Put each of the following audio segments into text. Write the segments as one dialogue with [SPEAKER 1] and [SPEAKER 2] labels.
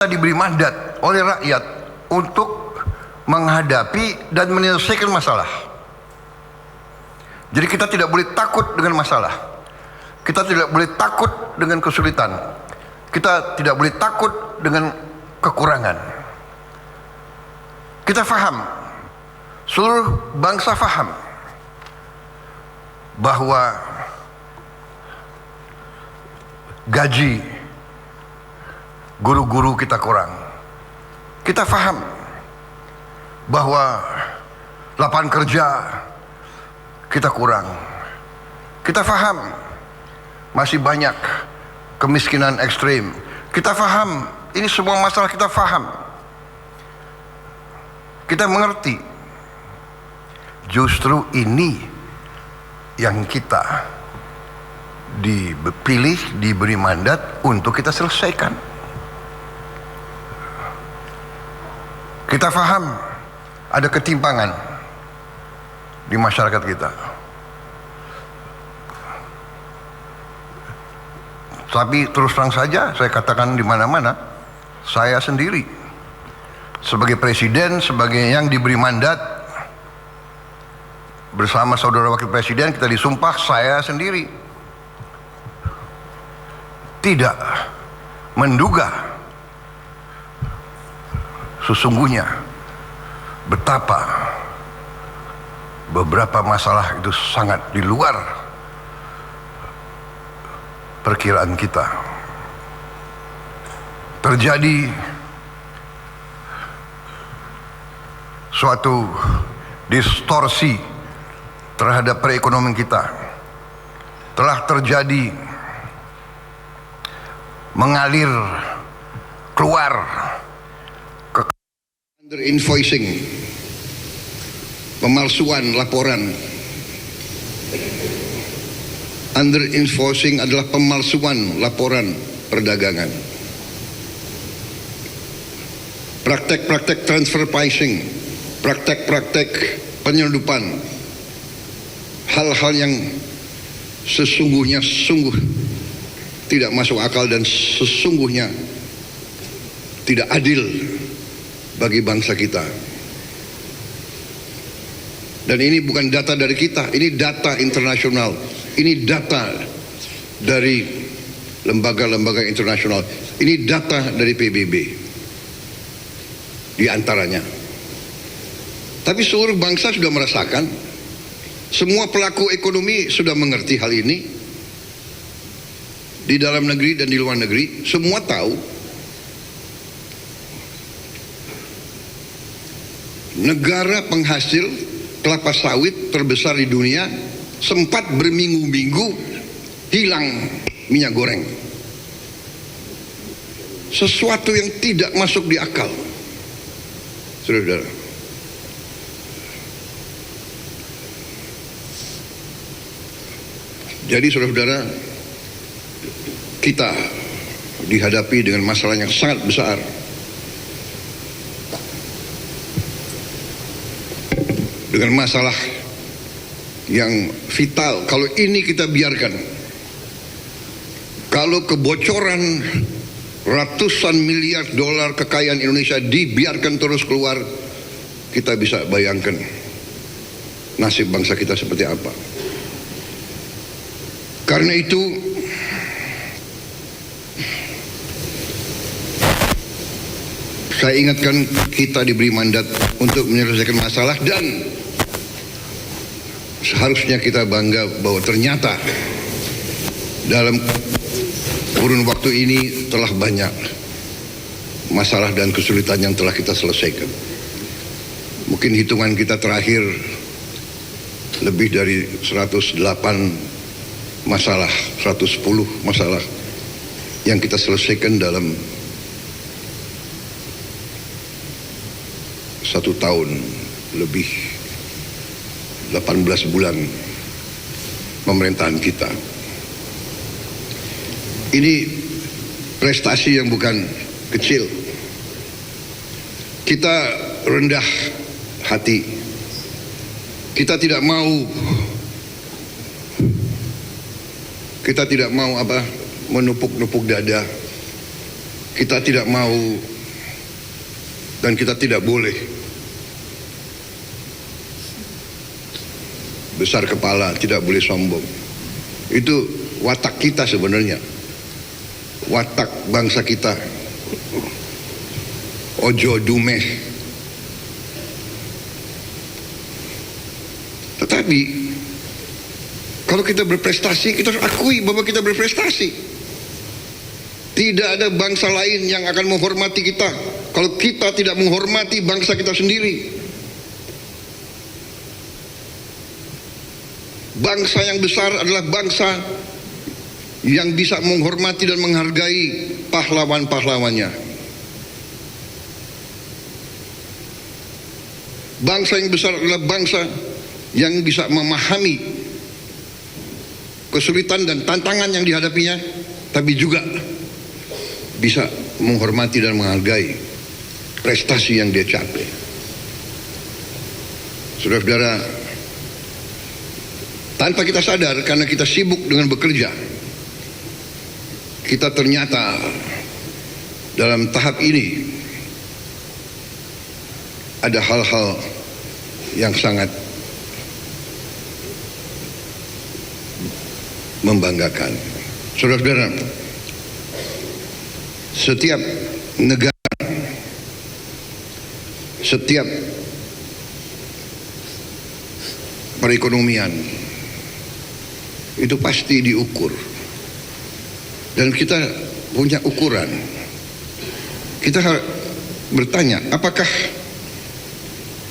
[SPEAKER 1] diberi mandat oleh rakyat untuk menghadapi dan menyelesaikan masalah. Jadi kita tidak boleh takut dengan masalah. Kita tidak boleh takut dengan kesulitan. Kita tidak boleh takut dengan kekurangan. Kita faham, seluruh bangsa faham bahwa gaji guru-guru kita kurang. Kita faham bahwa lapangan kerja kita kurang. Kita faham masih banyak kemiskinan ekstrim. Kita faham, ini semua masalah kita faham. Kita mengerti. Justru ini yang kita dipilih, diberi mandat untuk kita selesaikan. Kita faham ada ketimpangan di masyarakat kita. Tapi terus terang saja saya katakan di mana-mana, saya sendiri sebagai presiden, sebagai yang diberi mandat bersama saudara wakil presiden, kita disumpah, saya sendiri tidak menduga sesungguhnya betapa beberapa masalah itu sangat di luar perkiraan kita. Terjadi suatu distorsi terhadap perekonomian kita. Telah terjadi mengalir keluar under invoicing, pemalsuan laporan. Under invoicing adalah pemalsuan laporan perdagangan. Praktek-praktek transfer pricing, praktek-praktek penyelundupan, hal-hal yang sesungguhnya sungguh tidak masuk akal dan sesungguhnya tidak adil bagi bangsa kita. Dan ini bukan data dari kita, ini data internasional, ini data dari lembaga-lembaga internasional, ini data dari PBB di antaranya. Tapi seluruh bangsa sudah merasakan, semua pelaku ekonomi sudah mengerti hal ini, di dalam negeri dan di luar negeri, semua tahu. Negara penghasil kelapa sawit terbesar di dunia sempat berminggu-minggu hilang minyak goreng. Sesuatu yang tidak masuk di akal, saudara. Jadi saudara-saudara, kita dihadapi dengan masalah yang sangat besar. Dengan masalah yang vital. Kalau ini kita biarkan, kalau kebocoran ratusan miliar dolar kekayaan Indonesia dibiarkan terus keluar, kita bisa bayangkan nasib bangsa kita seperti apa. Karena itu saya ingatkan, kita diberi mandat untuk menyelesaikan masalah, dan seharusnya kita bangga bahwa ternyata dalam kurun waktu ini telah banyak masalah dan kesulitan yang telah kita selesaikan. Mungkin hitungan kita terakhir lebih dari 108 masalah, 110 masalah yang kita selesaikan dalam 1 tahun lebih, 18 bulan pemerintahan kita. Ini prestasi yang bukan kecil. Kita rendah hati. Kita tidak mau menupuk-nupuk dada. kita tidak mau dan kita tidak boleh besar kepala, tidak boleh sombong. Itu watak kita sebenarnya, watak bangsa kita. Ojo dumeh. Tetapi kalau kita berprestasi, kita harus akui bahwa kita berprestasi. Tidak ada bangsa lain yang akan menghormati kita kalau kita tidak menghormati bangsa kita sendiri. Bangsa yang besar adalah bangsa yang bisa menghormati dan menghargai pahlawan-pahlawannya. Bangsa yang besar adalah bangsa yang bisa memahami kesulitan dan tantangan yang dihadapinya, tapi juga bisa menghormati dan menghargai prestasi yang dia capai. Saudara-saudara, tanpa kita sadar, karena kita sibuk dengan bekerja, kita ternyata dalam tahap ini ada hal-hal yang sangat membanggakan. Saudara-saudara, setiap negara, setiap perekonomian itu pasti diukur, dan kita punya ukuran. Kita harus bertanya, apakah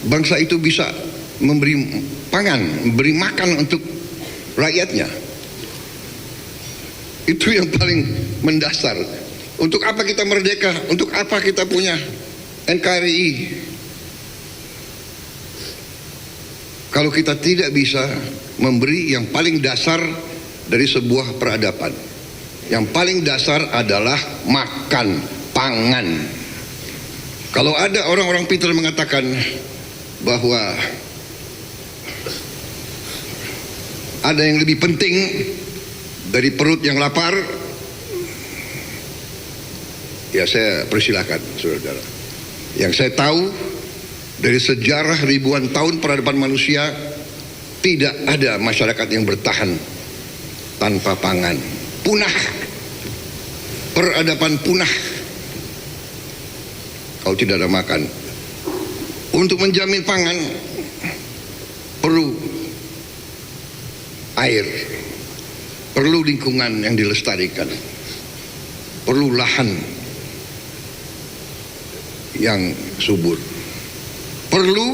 [SPEAKER 1] bangsa itu bisa memberi pangan, memberi makan untuk rakyatnya? Itu yang paling mendasar. Untuk apa kita merdeka? Untuk apa kita punya NKRI? Kalau kita tidak bisa memberi yang paling dasar dari sebuah peradaban. Yang paling dasar adalah makan, pangan. Kalau ada orang-orang pintar mengatakan bahwa ada yang lebih penting dari perut yang lapar, ya saya persilakan, saudara-saudara. Yang saya tahu dari sejarah ribuan tahun peradaban manusia, tidak ada masyarakat yang bertahan tanpa pangan. Punah, peradaban punah kalau tidak ada makan. Untuk menjamin pangan perlu air, perlu lingkungan yang dilestarikan, perlu lahan yang subur, perlu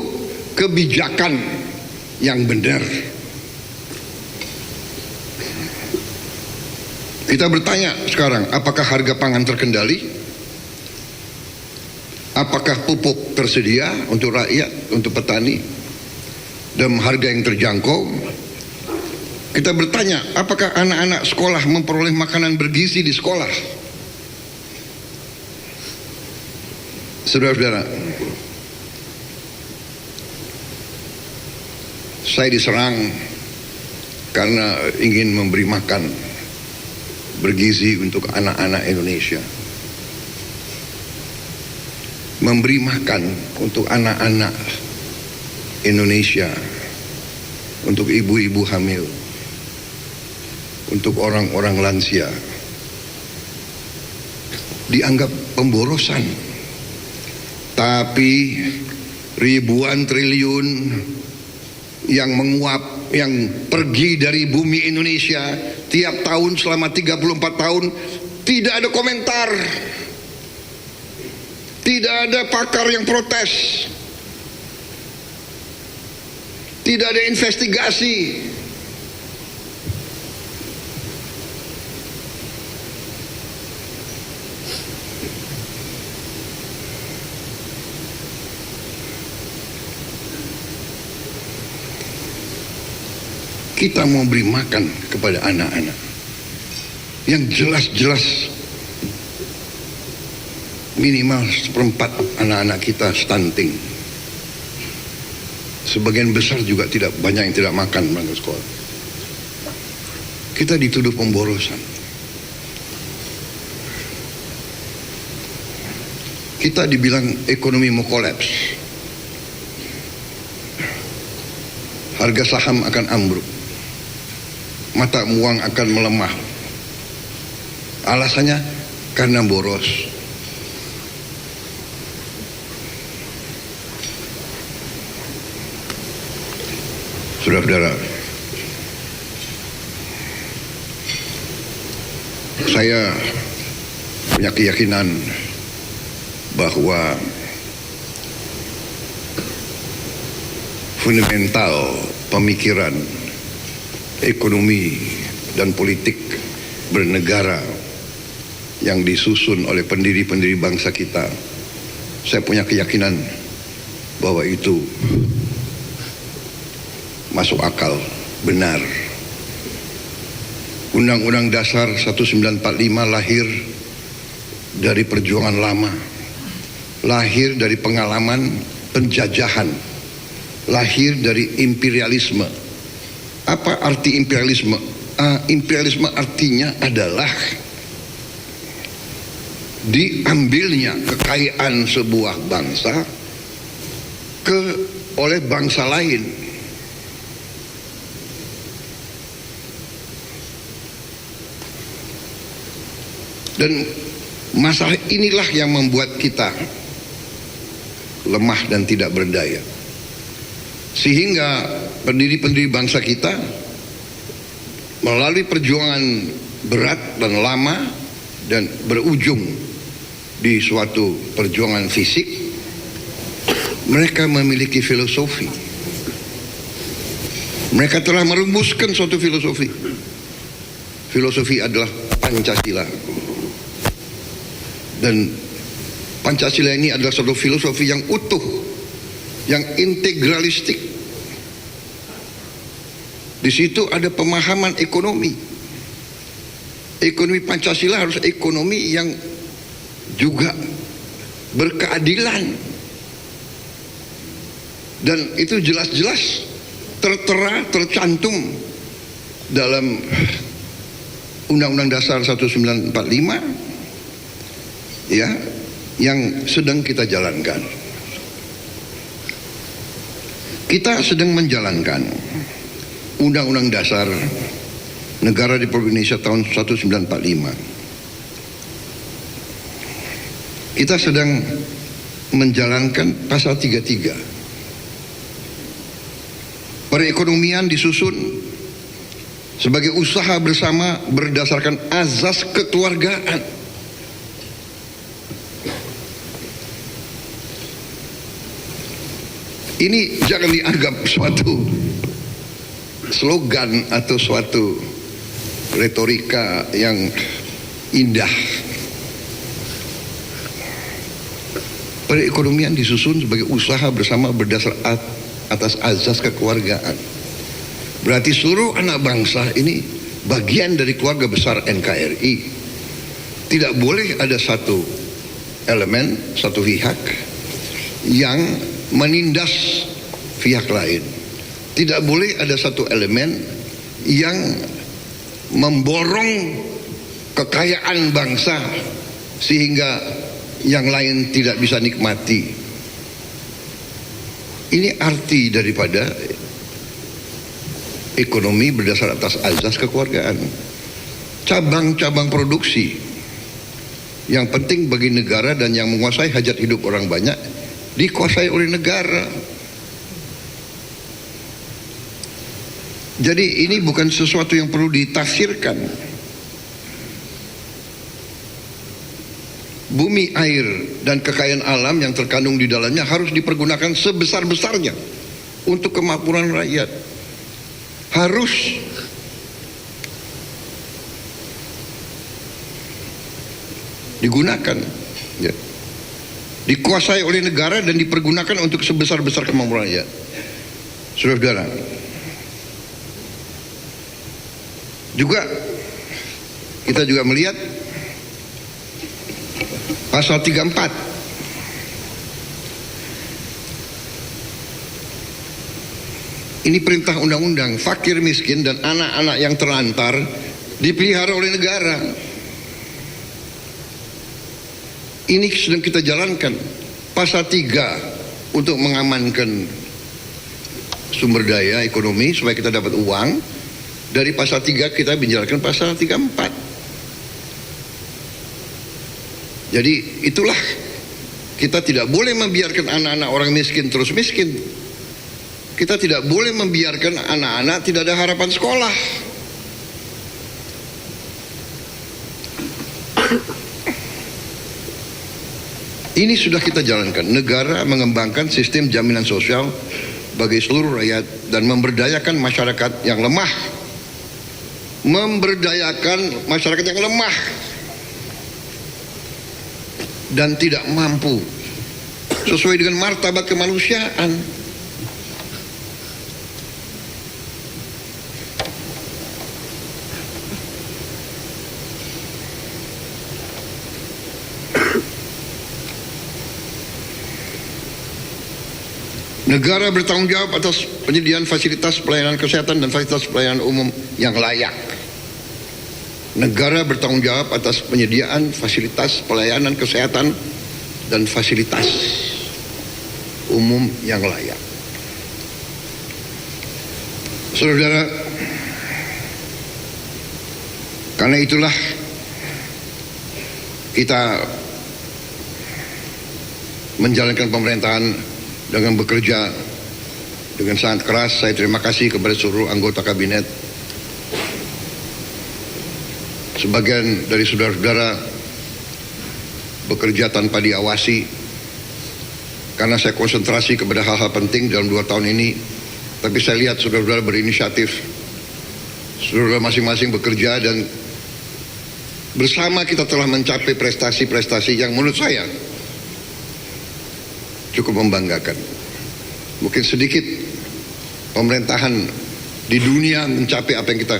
[SPEAKER 1] kebijakan yang benar. Kita bertanya sekarang, apakah harga pangan terkendali? Apakah pupuk tersedia untuk rakyat, untuk petani dalam harga yang terjangkau? Kita bertanya, apakah anak-anak sekolah memperoleh makanan bergizi di sekolah? Saudara-saudara, saya diserang karena ingin memberi makan bergizi untuk anak-anak Indonesia. Memberi makan untuk anak-anak Indonesia, untuk ibu-ibu hamil, untuk orang-orang lansia, dianggap pemborosan. Tapi ribuan triliun yang menguap, yang pergi dari bumi Indonesia tiap tahun selama 34 tahun, tidak ada komentar. Tidak ada pakar yang protes. Tidak ada investigasi. Kita mau beri makan kepada anak-anak yang jelas-jelas minimal 1/4 anak-anak kita stunting. Sebagian besar juga tidak banyak yang tidak makan berangkat sekolah. Kita dituduh pemborosan. kita dibilang ekonomi mau kolaps, harga saham akan ambruk, mata uang akan melemah. Alasannya karena boros. Saudara-saudara, saya punya keyakinan bahwa fundamental pemikiran ekonomi dan politik bernegara yang disusun oleh pendiri-pendiri bangsa kita, saya punya keyakinan bahwa itu masuk akal, benar. Undang-Undang Dasar 1945 lahir dari perjuangan lama, lahir dari pengalaman penjajahan, lahir dari imperialisme. Apa arti imperialisme? Imperialisme artinya adalah diambilnya kekayaan sebuah bangsa oleh bangsa lain. Dan masalah inilah yang membuat kita lemah dan tidak berdaya, sehingga pendiri-pendiri bangsa kita melalui perjuangan berat dan lama dan berujung di suatu perjuangan fisik, mereka memiliki filosofi. Mereka telah merumuskan suatu filosofi. Filosofi adalah Pancasila. Dan Pancasila ini adalah suatu filosofi yang utuh, yang integralistik. Di situ ada pemahaman ekonomi. Ekonomi Pancasila harus ekonomi yang juga berkeadilan. Dan itu jelas-jelas tertera, tercantum dalam Undang-Undang Dasar 1945 ya, yang sedang kita jalankan. Kita sedang menjalankan Undang-Undang Dasar Negara Republik Indonesia tahun 1945. Kita sedang menjalankan pasal 33. Perekonomian disusun sebagai usaha bersama berdasarkan azas kekeluargaan. Ini jangan dianggap suatu slogan atau suatu retorika yang indah. Perekonomian disusun sebagai usaha bersama berdasar atas azas kekeluargaan. Berarti seluruh anak bangsa ini bagian dari keluarga besar NKRI. Tidak boleh ada satu elemen, satu pihak yang menindas pihak lain. Tidak boleh ada satu elemen yang memborong kekayaan bangsa sehingga yang lain tidak bisa nikmati. Ini arti daripada ekonomi berdasar atas azas kekeluargaan. Cabang-cabang produksi yang penting bagi negara dan yang menguasai hajat hidup orang banyak dikuasai oleh negara. Jadi ini bukan sesuatu yang perlu ditafsirkan. Bumi, air, dan kekayaan alam yang terkandung di dalamnya harus dipergunakan sebesar-besarnya untuk kemakmuran rakyat. Harus. Digunakan, ya. Dikuasai oleh negara dan dipergunakan untuk sebesar-besar kemakmuran rakyat. Saudara-saudara, juga kita juga melihat pasal 34 ini perintah undang-undang, fakir miskin dan anak-anak yang terlantar dipelihara oleh negara. Ini sedang kita jalankan. Pasal 3 untuk mengamankan sumber daya ekonomi supaya kita dapat uang. Dari pasal 3 kita menjalankan pasal 34. Jadi itulah, kita tidak boleh membiarkan anak-anak orang miskin terus miskin. Kita tidak boleh membiarkan anak-anak tidak ada harapan sekolah. Ini sudah kita jalankan. Negara mengembangkan sistem jaminan sosial bagi seluruh rakyat dan memberdayakan masyarakat yang lemah. Memberdayakan masyarakat yang lemah dan tidak mampu sesuai dengan martabat kemanusiaan. Negara bertanggung jawab atas penyediaan fasilitas pelayanan kesehatan dan fasilitas pelayanan umum yang layak. Negara bertanggung jawab atas penyediaan fasilitas pelayanan kesehatan dan fasilitas umum yang layak. Saudara, karena itulah kita menjalankan pemerintahan dengan bekerja dengan sangat keras. Saya terima kasih kepada seluruh anggota kabinet. Sebagian dari saudara-saudara bekerja tanpa diawasi karena saya konsentrasi kepada hal-hal penting dalam 2 tahun ini. Tapi saya lihat saudara-saudara berinisiatif, saudara masing-masing bekerja, dan bersama kita telah mencapai prestasi-prestasi yang menurut saya cukup membanggakan. Mungkin sedikit pemerintahan di dunia mencapai apa yang kita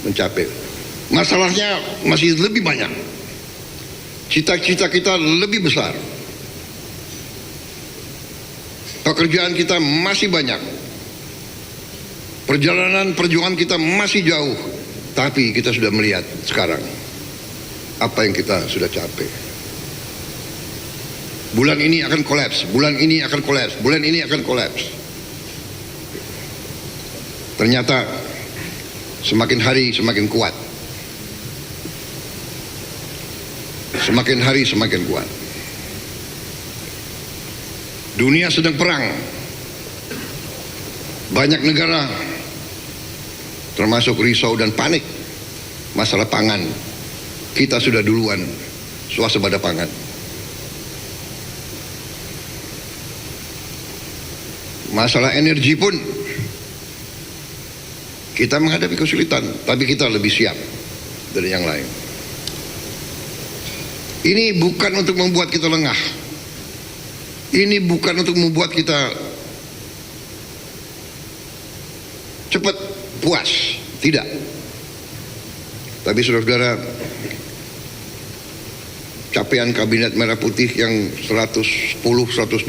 [SPEAKER 1] mencapai. Masalahnya masih lebih banyak. Cita-cita kita lebih besar. Pekerjaan kita masih banyak. Perjalanan perjuangan kita masih jauh. Tapi kita sudah melihat sekarang apa yang kita sudah capai. Bulan ini akan kolaps, bulan ini akan kolaps, bulan ini akan kolaps. Ternyata semakin hari semakin kuat. Semakin hari semakin kuat. Dunia sedang perang. Banyak negara termasuk risau dan panik masalah pangan. Kita sudah duluan swasembada pangan. Masalah energi pun kita menghadapi kesulitan, tapi kita lebih siap dari yang lain. Ini bukan untuk membuat kita lengah. Ini bukan untuk membuat kita cepat puas, tidak. Tapi saudara-saudara, capaian kabinet merah putih yang 110, 112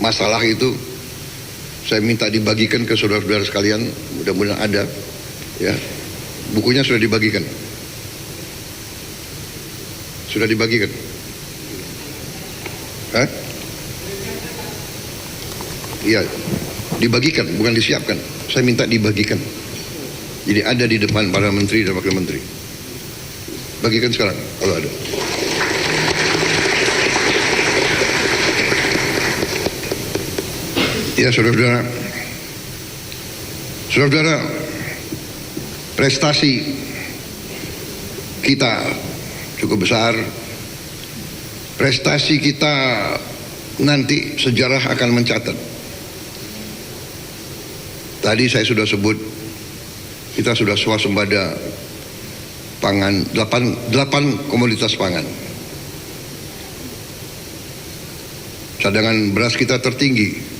[SPEAKER 1] masalah itu saya minta dibagikan ke saudara-saudara sekalian, mudah-mudahan ada, ya. Bukunya sudah dibagikan. Sudah dibagikan. Hah? Iya, dibagikan, bukan disiapkan. Saya minta dibagikan. Jadi ada di depan para menteri dan wakil menteri. Bagikan sekarang, kalau ada. Ya saudara-saudara, saudara-saudara, prestasi kita cukup besar. Prestasi kita nanti sejarah akan mencatat. Tadi saya sudah sebut, kita sudah swasembada pangan, 8 komoditas pangan. Cadangan beras kita tertinggi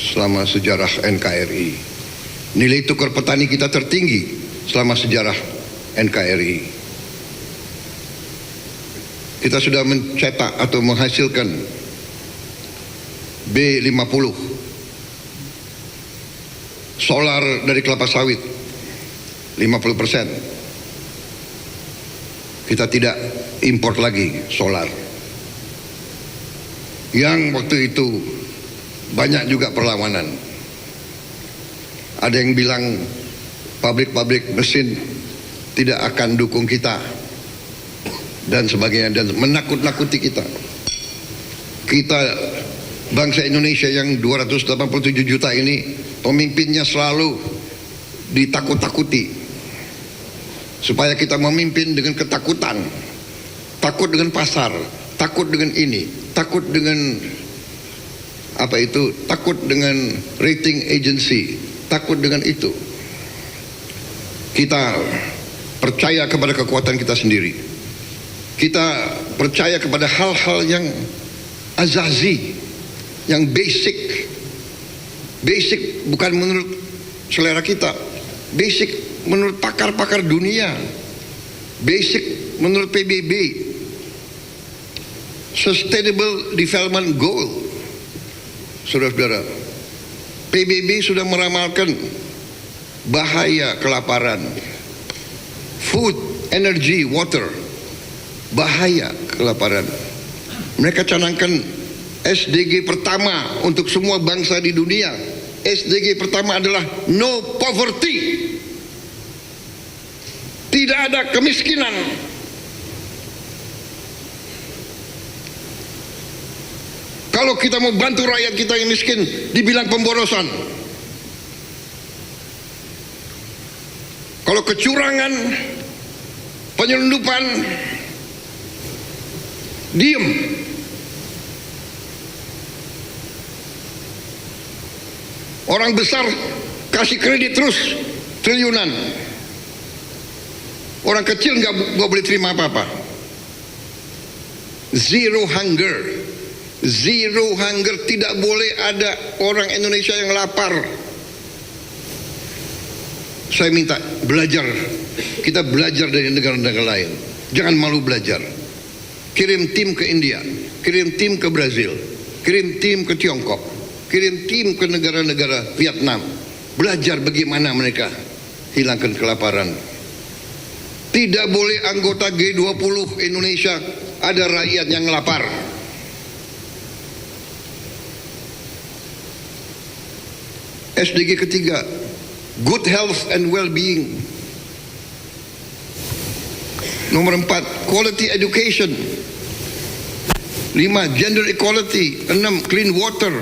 [SPEAKER 1] selama sejarah NKRI. Nilai tukar petani kita tertinggi selama sejarah NKRI. Kita sudah mencetak atau menghasilkan B50 solar dari kelapa sawit 50%. kita tidak import lagi solar. Yang waktu itu banyak juga perlawanan. Ada yang bilang pabrik-pabrik mesin tidak akan dukung kita dan sebagainya, dan menakut-nakuti kita. Kita bangsa Indonesia yang 287 juta ini, pemimpinnya selalu ditakut-takuti supaya kita memimpin dengan ketakutan, takut dengan pasar, takut dengan ini, takut dengan apa itu, takut dengan rating agency, takut dengan itu. Kita percaya kepada kekuatan kita sendiri. Kita percaya kepada hal-hal yang azazi, yang basic bukan menurut selera kita, basic menurut pakar-pakar dunia, basic menurut PBB, Sustainable Development Goal. Saudara-saudara, PBB sudah meramalkan bahaya kelaparan, food, energy, water, bahaya kelaparan. Mereka canangkan SDG pertama untuk semua bangsa di dunia. SDG pertama adalah no poverty. Tidak ada kemiskinan. Kalau kita mau bantu rakyat kita yang miskin, dibilang pemborosan. Kalau kecurangan, penyelundupan, diem. Orang besar kasih kredit terus triliunan. Orang kecil nggak boleh terima apa-apa. Zero hunger, zero hunger. Tidak boleh ada orang Indonesia yang lapar. Saya minta belajar, kita belajar dari negara-negara lain. Jangan malu belajar. Kirim tim ke India, kirim tim ke Brazil, kirim tim ke Tiongkok, kirim tim ke negara-negara Vietnam. Belajar bagaimana mereka hilangkan kelaparan. Tidak boleh anggota G20 Indonesia ada rakyat yang lapar. SDG ketiga, good health and well-being. Nomor 4, quality education. 5, gender equality. 6, clean water.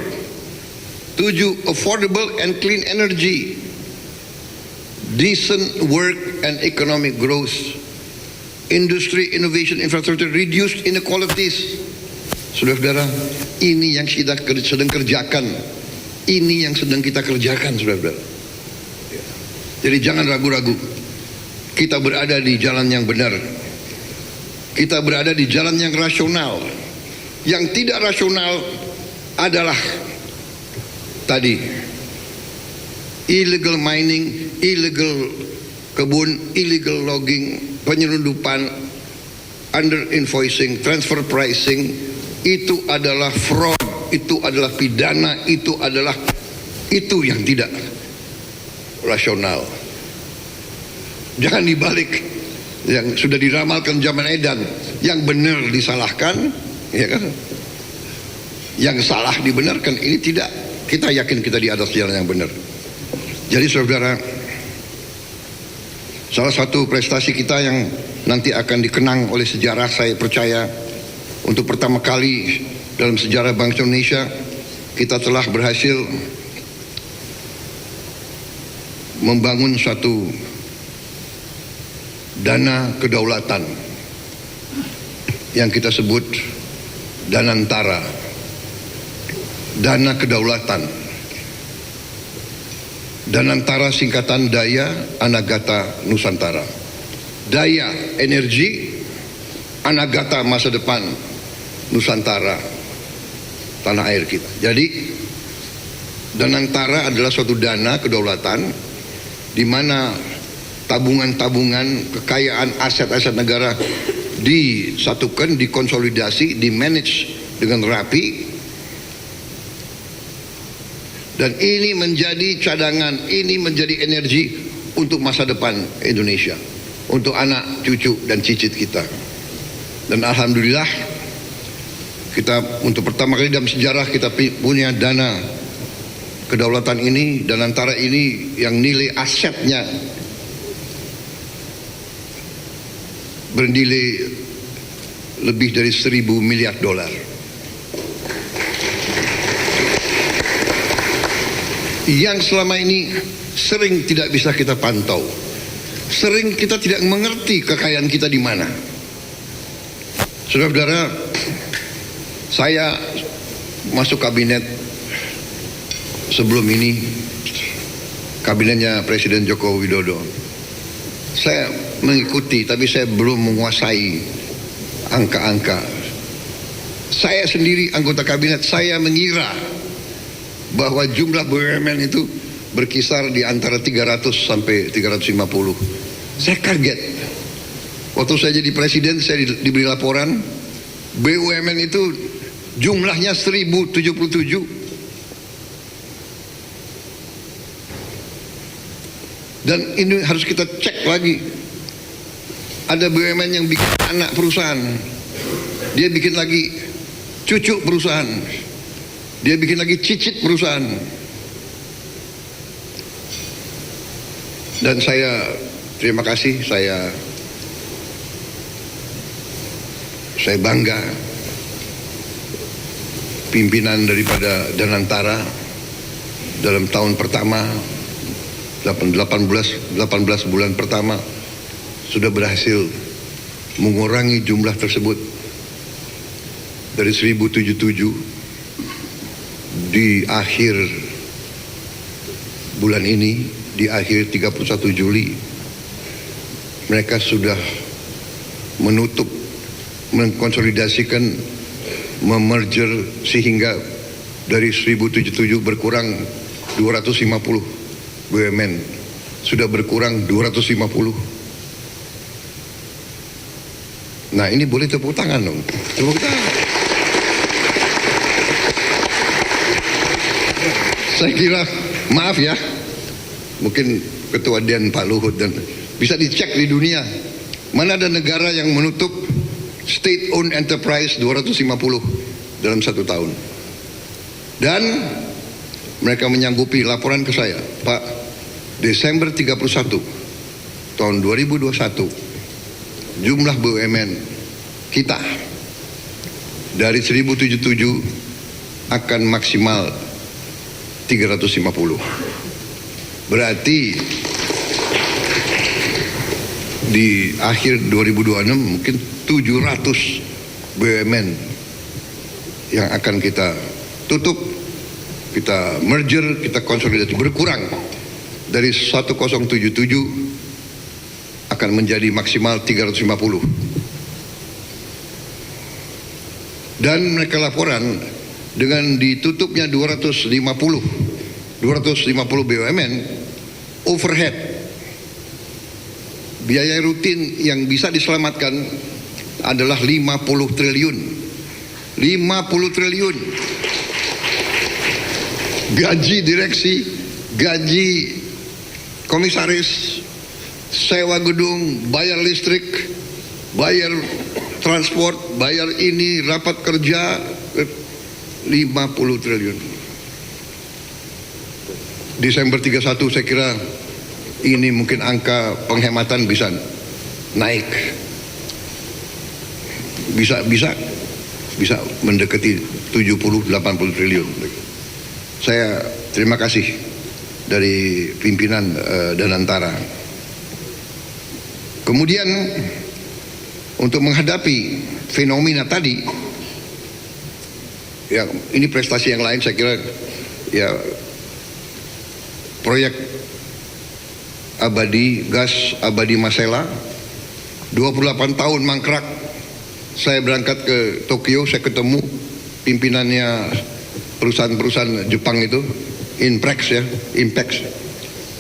[SPEAKER 1] 7, affordable and clean energy. Decent work and economic growth. Industry, innovation, infrastructure, reduced inequalities. Saudara-saudara, ini yang kita sedang kerjakan. Ini yang sedang kita kerjakan, saudara-saudara. Jadi jangan ragu-ragu. Kita berada di jalan yang benar. Kita berada di jalan yang rasional. Yang tidak rasional adalah tadi illegal mining, illegal kebun, illegal logging, penyelundupan, under invoicing, transfer pricing. Itu adalah fraud, itu adalah pidana, itu yang tidak rasional. Jangan dibalik. Yang sudah diramalkan zaman edan, yang benar disalahkan, ya kan? Yang salah dibenarkan. Ini tidak. Kita yakin kita di atas jalan yang benar. Jadi saudara, salah satu prestasi kita yang nanti akan dikenang oleh sejarah, saya percaya untuk pertama kali dalam sejarah bangsa Indonesia kita telah berhasil membangun satu dana kedaulatan yang kita sebut Danantara. Dana kedaulatan. Danantara singkatan Daya Anagata Nusantara. Daya energi, Anagata masa depan Nusantara, tanah air kita. Jadi Danantara adalah suatu dana kedaulatan di mana tabungan-tabungan kekayaan aset-aset negara disatukan, dikonsolidasi, dimanage dengan rapi, dan ini menjadi cadangan, ini menjadi energi untuk masa depan Indonesia. untuk anak, cucu, dan cicit kita. Dan alhamdulillah, kita untuk pertama kali dalam sejarah kita punya dana kedaulatan ini, dan antara ini yang nilai asetnya bernilai lebih dari 1.000 miliar dolar. Yang selama ini sering tidak bisa kita pantau, sering kita tidak mengerti kekayaan kita di mana. Saudara-saudara, saya masuk kabinet sebelum ini, kabinetnya Presiden Joko Widodo. Saya mengikuti, tapi saya belum menguasai angka-angka. Saya sendiri anggota kabinet, saya mengira bahwa jumlah BUMN itu berkisar di antara 300 sampai 350. Saya kaget. Waktu saya jadi presiden, saya diberi laporan BUMN itu jumlahnya 1077. Dan ini harus kita cek lagi. Ada BUMN yang bikin anak perusahaan, dia bikin lagi cucu perusahaan, dia bikin lagi cicit perusahaan. Dan saya terima kasih, saya bangga pimpinan daripada Danantara dalam tahun pertama 18 bulan pertama sudah berhasil mengurangi jumlah tersebut dari 1077 di akhir bulan ini, di akhir 31 Juli mereka sudah menutup, mengkonsolidasikan, memerger, sehingga dari 1077 berkurang 250 BUMN, sudah berkurang 250. Nah, ini boleh tepuk tangan dong, tepuk tangan. Saya kira, maaf ya, mungkin Ketua DEN Pak Luhut, dan bisa dicek di dunia, mana ada negara yang menutup state owned enterprise 250 dalam 1 tahun. Dan mereka menyanggupi laporan ke saya, Pak, Desember 31 tahun 2021 jumlah BUMN kita dari 1077 akan maksimal 350. Berarti di akhir 2026 mungkin 700 BUMN yang akan kita tutup, kita merger, kita konsolidasi, berkurang dari 1077 akan menjadi maksimal 350. Dan mereka laporan dengan ditutupnya 250 BUMN, overhead, biaya rutin yang bisa diselamatkan adalah 50 triliun. 50 triliun. Gaji direksi, gaji komisaris, sewa gedung, bayar listrik, bayar transport, bayar ini, rapat kerja, 50 triliun. Desember 31 saya kira ini mungkin angka penghematan bisa naik, bisa mendekati 70-80 triliun. Saya terima kasih dari pimpinan Danantara. Kemudian untuk menghadapi fenomena tadi, ya ini prestasi yang lain saya kira, ya proyek abadi, gas abadi Masela 28 tahun mangkrak. Saya berangkat ke Tokyo, saya ketemu pimpinannya perusahaan-perusahaan Jepang itu, Inpex ya, Impex.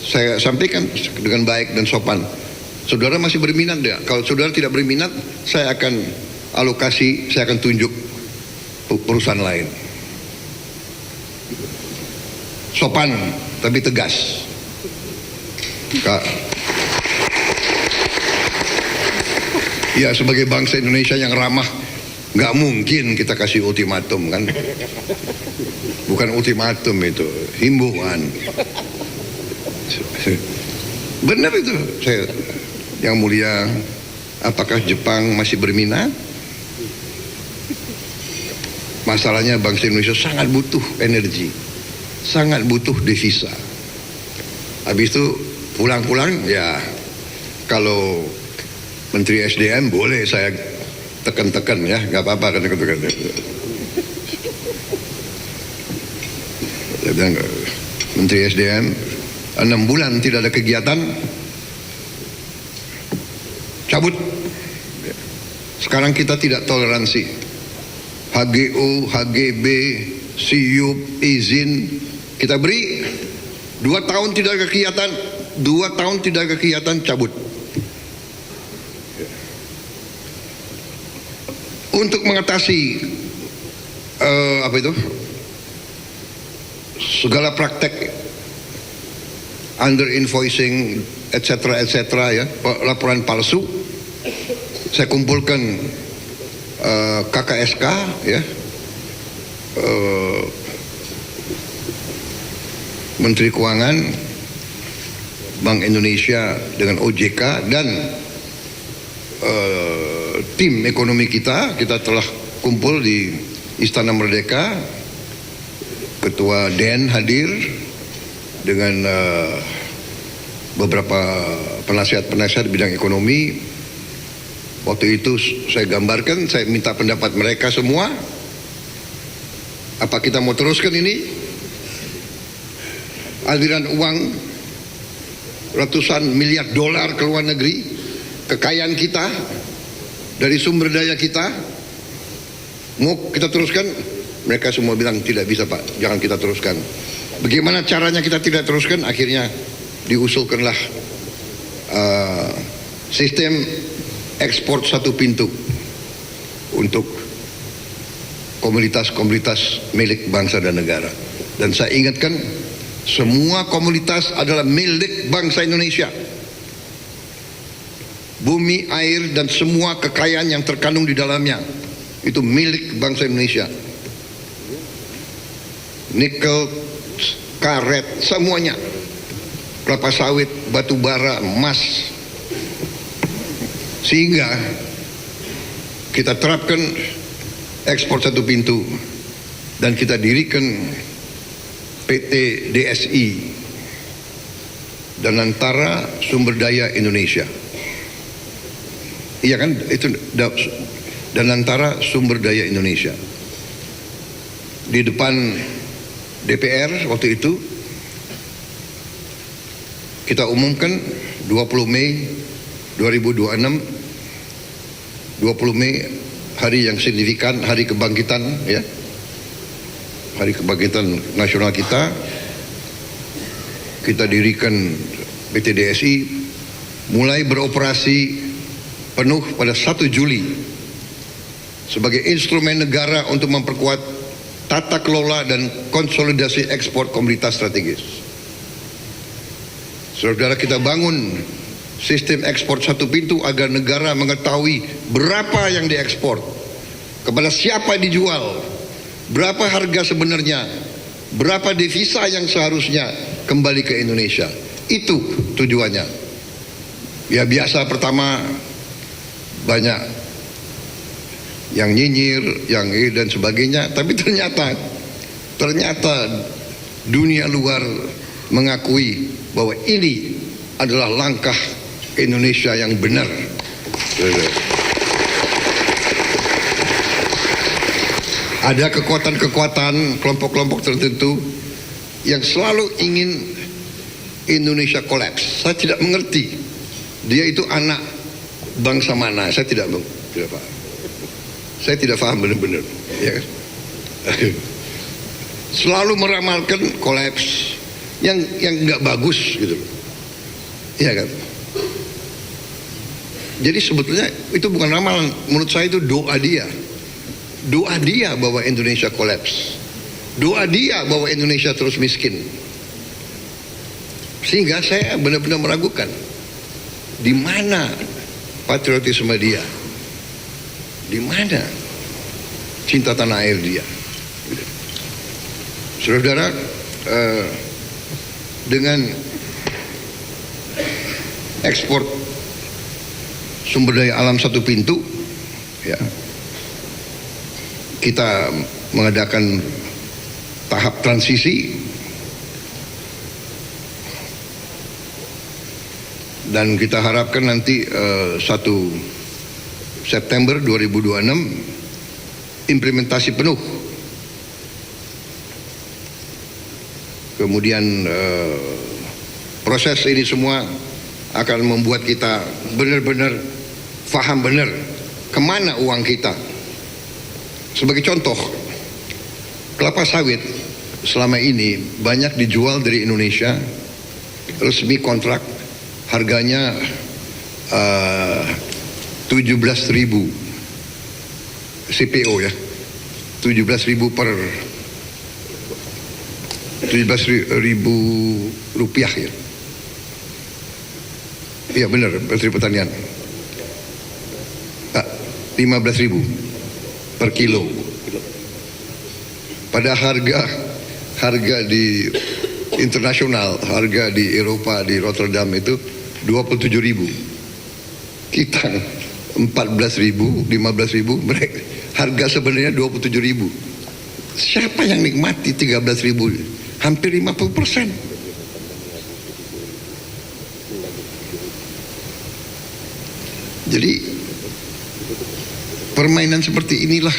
[SPEAKER 1] Saya sampaikan dengan baik dan sopan, saudara masih berminat ya? Kalau saudara tidak berminat, saya akan alokasi, saya akan tunjuk perusahaan lain. Sopan tapi tegas. Ya sebagai bangsa Indonesia yang ramah, nggak mungkin kita kasih ultimatum kan? Bukan ultimatum itu, himbauan. Benar itu. Saya, yang mulia, apakah Jepang masih berminat? Masalahnya bangsa Indonesia sangat butuh energi, sangat butuh devisa. Habis itu pulang-pulang ya, kalau Menteri SDM boleh saya tekan-tekan ya, nggak apa-apa kan tekan-tekan. Saya bilang, Menteri SDM 6 bulan tidak ada kegiatan, cabut. Sekarang kita tidak toleransi. HGU, HGB, SIUP, izin kita beri. 2 tahun tidak ada kegiatan, 2 tahun tidak ada kegiatan, cabut. Untuk mengatasi apa itu, segala praktek under invoicing etc ya, laporan palsu, saya kumpulkan KKSK ya, Menteri Keuangan, Bank Indonesia dengan OJK dan tim ekonomi kita telah kumpul di Istana Merdeka. Ketua DEN hadir dengan beberapa penasihat-penasihat bidang ekonomi. Waktu itu saya gambarkan, saya minta pendapat mereka semua. Apa kita mau teruskan ini? Aliran uang ratusan miliar dolar ke luar negeri, kekayaan kita dari sumber daya kita, mau kita teruskan? Mereka semua bilang tidak bisa Pak, jangan kita teruskan. Bagaimana caranya kita tidak teruskan? Akhirnya diusulkanlah sistem ekspor satu pintu untuk komoditas-komoditas milik bangsa dan negara. Dan saya ingatkan, semua komoditas adalah milik bangsa Indonesia. Bumi, air, dan semua kekayaan yang terkandung di dalamnya itu milik bangsa Indonesia. Nikel, karet, semuanya, kelapa sawit, batu bara, emas. Sehingga kita terapkan ekspor satu pintu dan kita dirikan PT DSI, Danantara Sumber Daya Indonesia. Iya kan, itu Danantara Sumber Daya Indonesia. Di depan DPR waktu itu kita umumkan 20 Mei 2026, 20 Mei hari yang signifikan, hari kebangkitan ya, hari kebangkitan nasional kita. Kita dirikan PT DSI, mulai beroperasi penuh pada 1 Juli sebagai instrumen negara untuk memperkuat tata kelola dan konsolidasi ekspor komoditas strategis. Saudara, kita bangun sistem ekspor satu pintu agar negara mengetahui berapa yang diekspor, kepada siapa dijual, berapa harga sebenarnya, berapa devisa yang seharusnya kembali ke Indonesia. Itu tujuannya. Ya biasa, pertama banyak yang nyinyir, yang dan sebagainya, tapi ternyata dunia luar mengakui bahwa ini adalah langkah Indonesia yang benar. Ada kekuatan-kekuatan, kelompok-kelompok tertentu yang selalu ingin Indonesia kolaps. Saya tidak mengerti dia itu anak bangsa mana, saya tidak paham. Saya tidak paham benar-benar, ya kan? Selalu meramalkan kolaps yang nggak bagus gitu, ya kan? Jadi sebetulnya itu bukan ramalan, menurut saya itu doa dia bahwa Indonesia kolaps, doa dia bahwa Indonesia terus miskin. Sehingga saya benar-benar meragukan di mana patriotisme dia. Di mana cinta tanah air dia? Saudara-saudara, dengan ekspor sumber daya alam satu pintu, ya, kita mengadakan tahap transisi dan kita harapkan nanti 1 September 2026 implementasi penuh. Kemudian proses ini semua akan membuat kita benar-benar faham benar kemana uang kita. Sebagai contoh, kelapa sawit selama ini banyak dijual dari Indonesia, resmi kontrak, harganya 17.000 CPO ya, 17.000 per 17.000 rupiah ya. Iya benar, Menteri Pertanian. 15.000 per kilo. Pada harga di internasional, harga di Eropa, di Rotterdam itu 27.000. Kita 14.000, 15.000, mereka harga sebenarnya 27.000. Siapa yang nikmati 13.000? Hampir 50%. Jadi permainan seperti inilah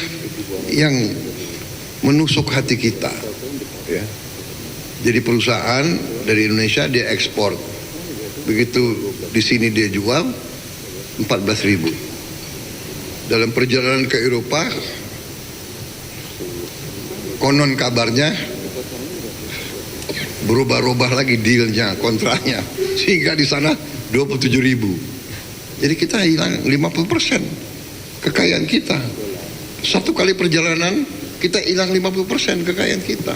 [SPEAKER 1] yang menusuk hati kita, ya. Jadi perusahaan dari Indonesia dia ekspor, begitu di sini dia jual 14.000. Dalam perjalanan ke Eropa, konon kabarnya berubah-ubah lagi dealnya, kontraknya, sehingga di sana 27.000. Jadi kita hilang 50% kekayaan kita. Satu kali perjalanan kita hilang 50% kekayaan kita.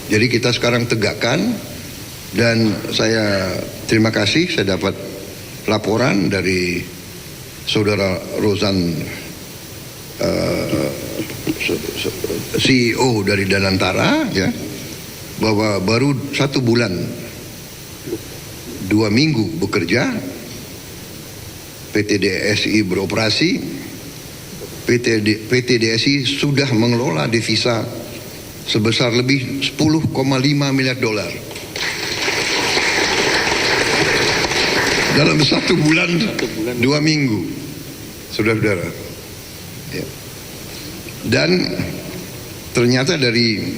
[SPEAKER 1] Jadi kita sekarang tegakkan, dan saya terima kasih saya dapat laporan dari saudara Rozan, CEO dari Danantara, ya, bahwa baru 1 bulan 2 minggu bekerja, PT DSI beroperasi, PT DSI sudah mengelola devisa sebesar lebih 10,5 miliar dolar dalam 1 bulan 2 minggu, saudara-saudara, ya. Dan ternyata dari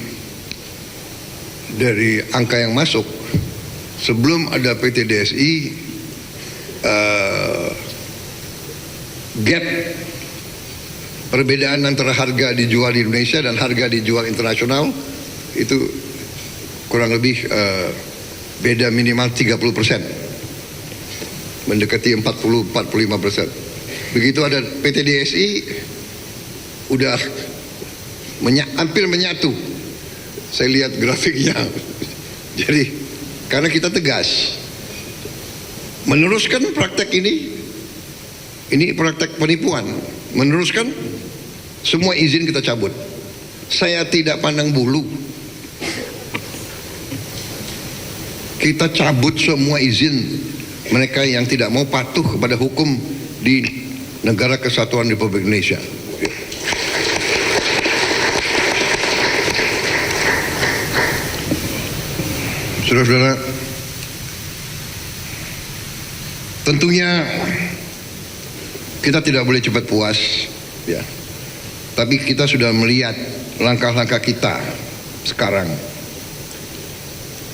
[SPEAKER 1] angka yang masuk sebelum ada PT DSI, gap perbedaan antara harga dijual di Indonesia dan harga dijual internasional itu kurang lebih beda minimal 30%, mendekati 40-45%. Begitu ada PT DSI udah hampir menyatu. Saya lihat grafiknya. Jadi karena kita tegas meneruskan praktek ini praktek penipuan, meneruskan, semua izin kita cabut. Saya tidak pandang bulu, kita cabut semua izin mereka yang tidak mau patuh kepada hukum di Negara Kesatuan Republik Indonesia. Saudara-saudara, tentunya kita tidak boleh cepat puas, ya. Tapi kita sudah melihat langkah-langkah kita sekarang,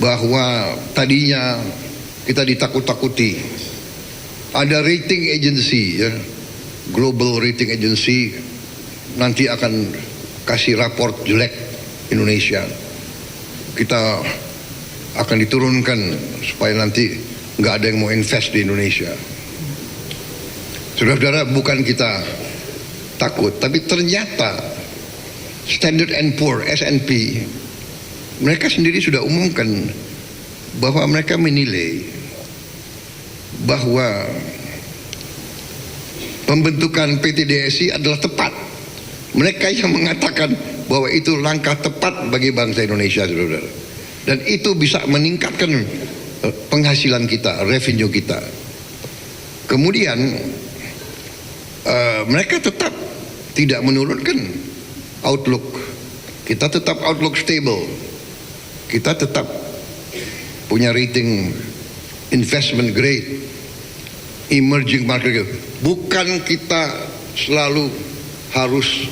[SPEAKER 1] bahwa tadinya kita ditakut-takuti. Ada rating agency, ya, global rating agency, nanti akan kasih raport jelek Indonesia. Kita akan diturunkan supaya nanti nggak ada yang mau invest di Indonesia. Saudara-saudara, bukan kita takut, tapi ternyata Standard & Poor, S&P, mereka sendiri sudah umumkan bahwa mereka menilai bahwa pembentukan PT DSI adalah tepat. Mereka yang mengatakan bahwa itu langkah tepat bagi bangsa Indonesia, saudara-saudara. Dan itu bisa meningkatkan penghasilan kita, revenue kita. Kemudian mereka tetap tidak menurunkan outlook. Kita tetap outlook stable. Kita tetap punya rating investment grade, emerging market. Bukan kita selalu harus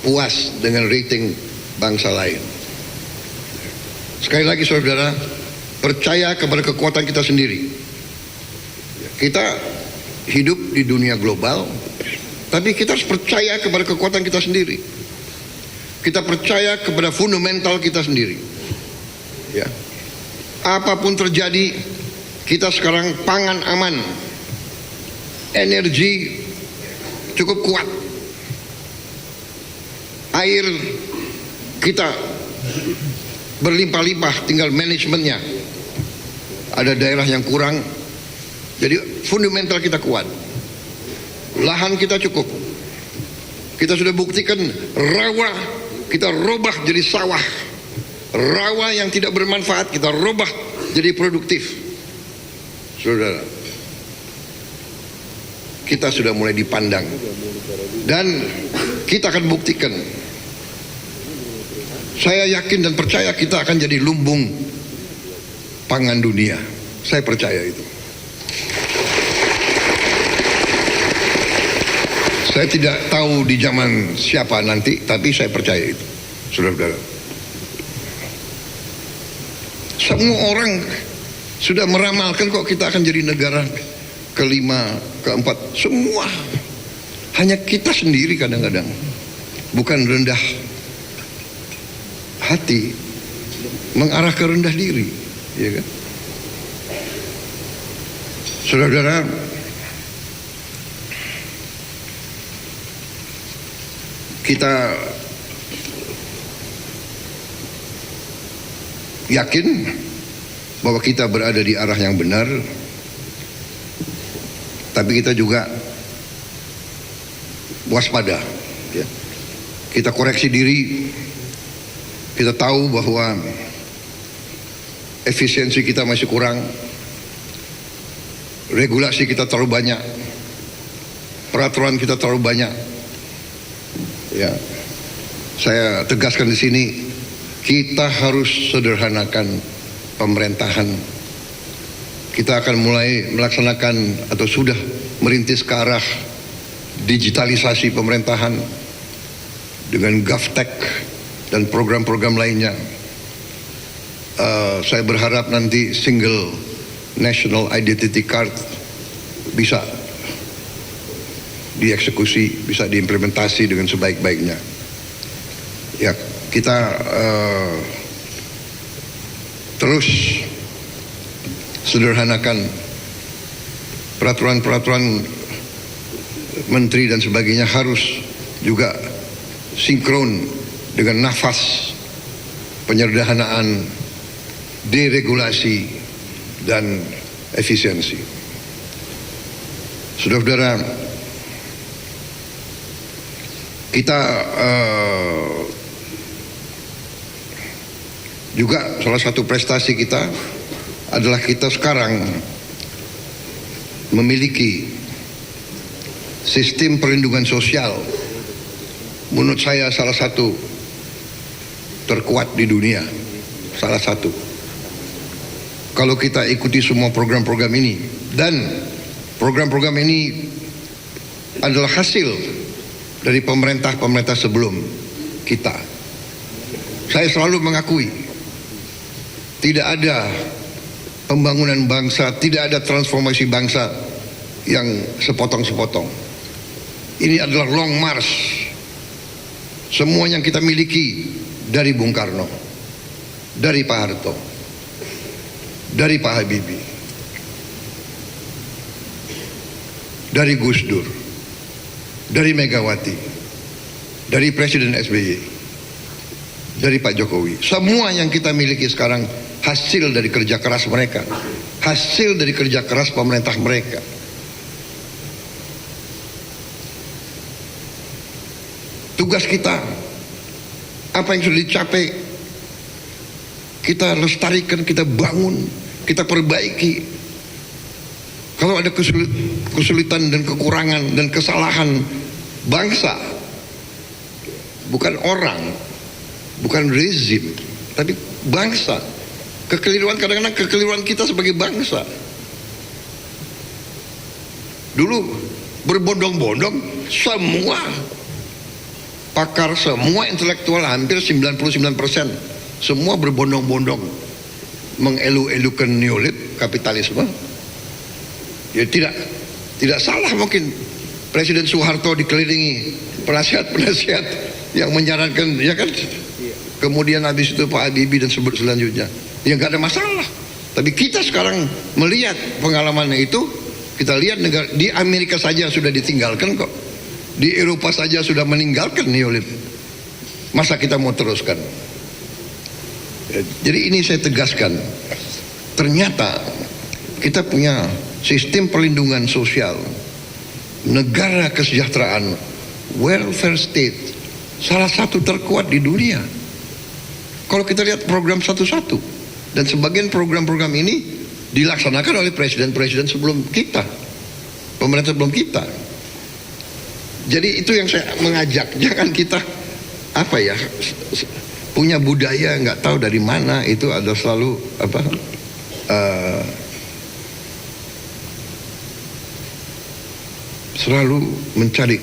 [SPEAKER 1] puas dengan rating bangsa lain. Sekali lagi saudara, percaya kepada kekuatan kita sendiri. Kita hidup di dunia global, tapi kita harus percaya kepada kekuatan kita sendiri. Kita percaya kepada fundamental kita sendiri. Ya. Apapun terjadi, kita sekarang pangan aman, energi cukup kuat, air kita berlimpah-limpah, tinggal manajemennya. Ada daerah yang kurang, jadi fundamental kita kuat. Lahan kita cukup. Kita sudah buktikan rawa kita robah jadi sawah. Rawa yang tidak bermanfaat kita robah jadi produktif. Saudara, kita sudah mulai dipandang dan kita akan buktikan. Saya yakin dan percaya kita akan jadi lumbung pangan dunia. Saya percaya itu. Saya tidak tahu di zaman siapa nanti, tapi saya percaya itu, saudara-saudara. Semua orang sudah meramalkan kok kita akan jadi negara kelima, keempat. Semua. Hanya kita sendiri kadang-kadang bukan rendah hati, mengarah ke rendah diri, ya kan? Saudara-saudara, kita yakin bahwa kita berada di arah yang benar, tapi kita juga waspada, ya. Kita koreksi diri. Kita tahu bahwa efisiensi kita masih kurang, regulasi kita terlalu banyak, peraturan kita terlalu banyak. Ya, saya tegaskan di sini, kita harus sederhanakan pemerintahan. Kita akan mulai melaksanakan atau sudah merintis ke arah digitalisasi pemerintahan dengan GovTech dan program-program lainnya. Saya berharap nanti single national identity card bisa dieksekusi, bisa diimplementasi dengan sebaik-baiknya. Ya, kita terus sederhanakan peraturan-peraturan menteri dan sebagainya, harus juga sinkron dengan nafas penyederhanaan, deregulasi, dan efisiensi. Saudara-saudara, kita juga salah satu prestasi kita adalah kita sekarang memiliki sistem perlindungan sosial, menurut saya salah satu terkuat di dunia, salah satu. Kalau kita ikuti semua program-program ini, dan program-program ini adalah hasil dari pemerintah-pemerintah sebelum kita. Saya selalu mengakui, tidak ada pembangunan bangsa, tidak ada transformasi bangsa yang sepotong-sepotong. Ini adalah long march. Semua yang kita miliki dari Bung Karno, dari Pak Harto, dari Pak Habibie, dari Gus Dur, dari Megawati, dari Presiden SBY, dari Pak Jokowi. Semua yang kita miliki sekarang hasil dari kerja keras mereka, hasil dari kerja keras pemerintah mereka. Tugas kita, apa yang sudah dicapai, kita lestarikan, kita bangun, kita perbaiki. Kalau ada kesulitan dan kekurangan dan kesalahan bangsa, bukan orang, bukan rezim, tapi bangsa. Kekeliruan, kadang-kadang kekeliruan kita sebagai bangsa. Dulu berbondong-bondong, semua pakar, semua intelektual, hampir 99%, semua berbondong-bondong mengelu-elukan neolib, kapitalisme. Ya tidak salah mungkin Presiden Soeharto dikelilingi penasihat-penasihat yang menyarankan, ya kan? Kemudian habis itu Pak Habibie dan selanjutnya. Ya nggak ada masalah. Tapi kita sekarang melihat pengalamannya itu, kita lihat negara di Amerika saja sudah ditinggalkan kok. Di Eropa saja sudah meninggalkan neolib. Masa kita mau teruskan? Jadi ini saya tegaskan. Ternyata kita punya sistem perlindungan sosial, negara kesejahteraan, welfare state, salah satu terkuat di dunia. Kalau kita lihat program satu-satu, dan sebagian program-program ini dilaksanakan oleh presiden-presiden sebelum kita, pemerintah sebelum kita. Jadi itu yang saya mengajak, jangan kita punya budaya nggak tahu dari mana, itu ada selalu selalu mencari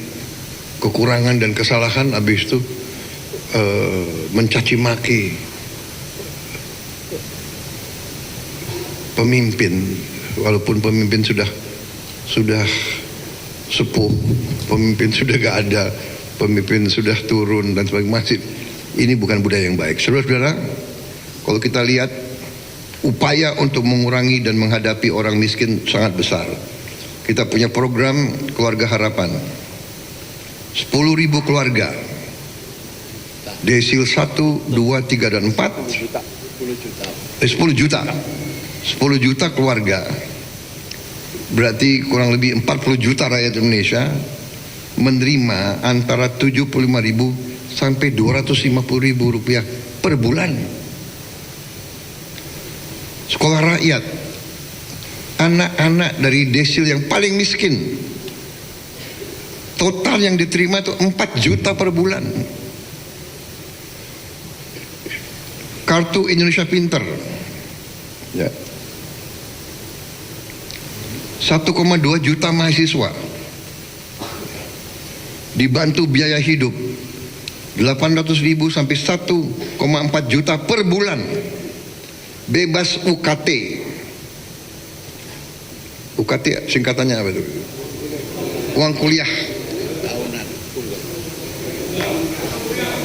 [SPEAKER 1] kekurangan dan kesalahan, habis itu mencaci maki pemimpin, walaupun pemimpin sudah sepuh, pemimpin sudah gak ada, pemimpin sudah turun dan sebagainya. Ini bukan budaya yang baik. Saudara-saudara, kalau kita lihat upaya untuk mengurangi dan menghadapi orang miskin sangat besar. Kita punya program Keluarga Harapan, 10.000 keluarga, desil 1, 2, 3, dan 4, 10 juta keluarga, berarti kurang lebih 40 juta rakyat Indonesia menerima antara 75.000 sampai 250.000 rupiah per bulan. Sekolah rakyat, anak-anak dari desil yang paling miskin, total yang diterima itu 4 juta per bulan. Kartu Indonesia Pinter, ya, 1,2 juta mahasiswa dibantu biaya hidup 800.000 sampai 1,4 juta per bulan, bebas UKT. UKT singkatannya apa itu? Uang kuliah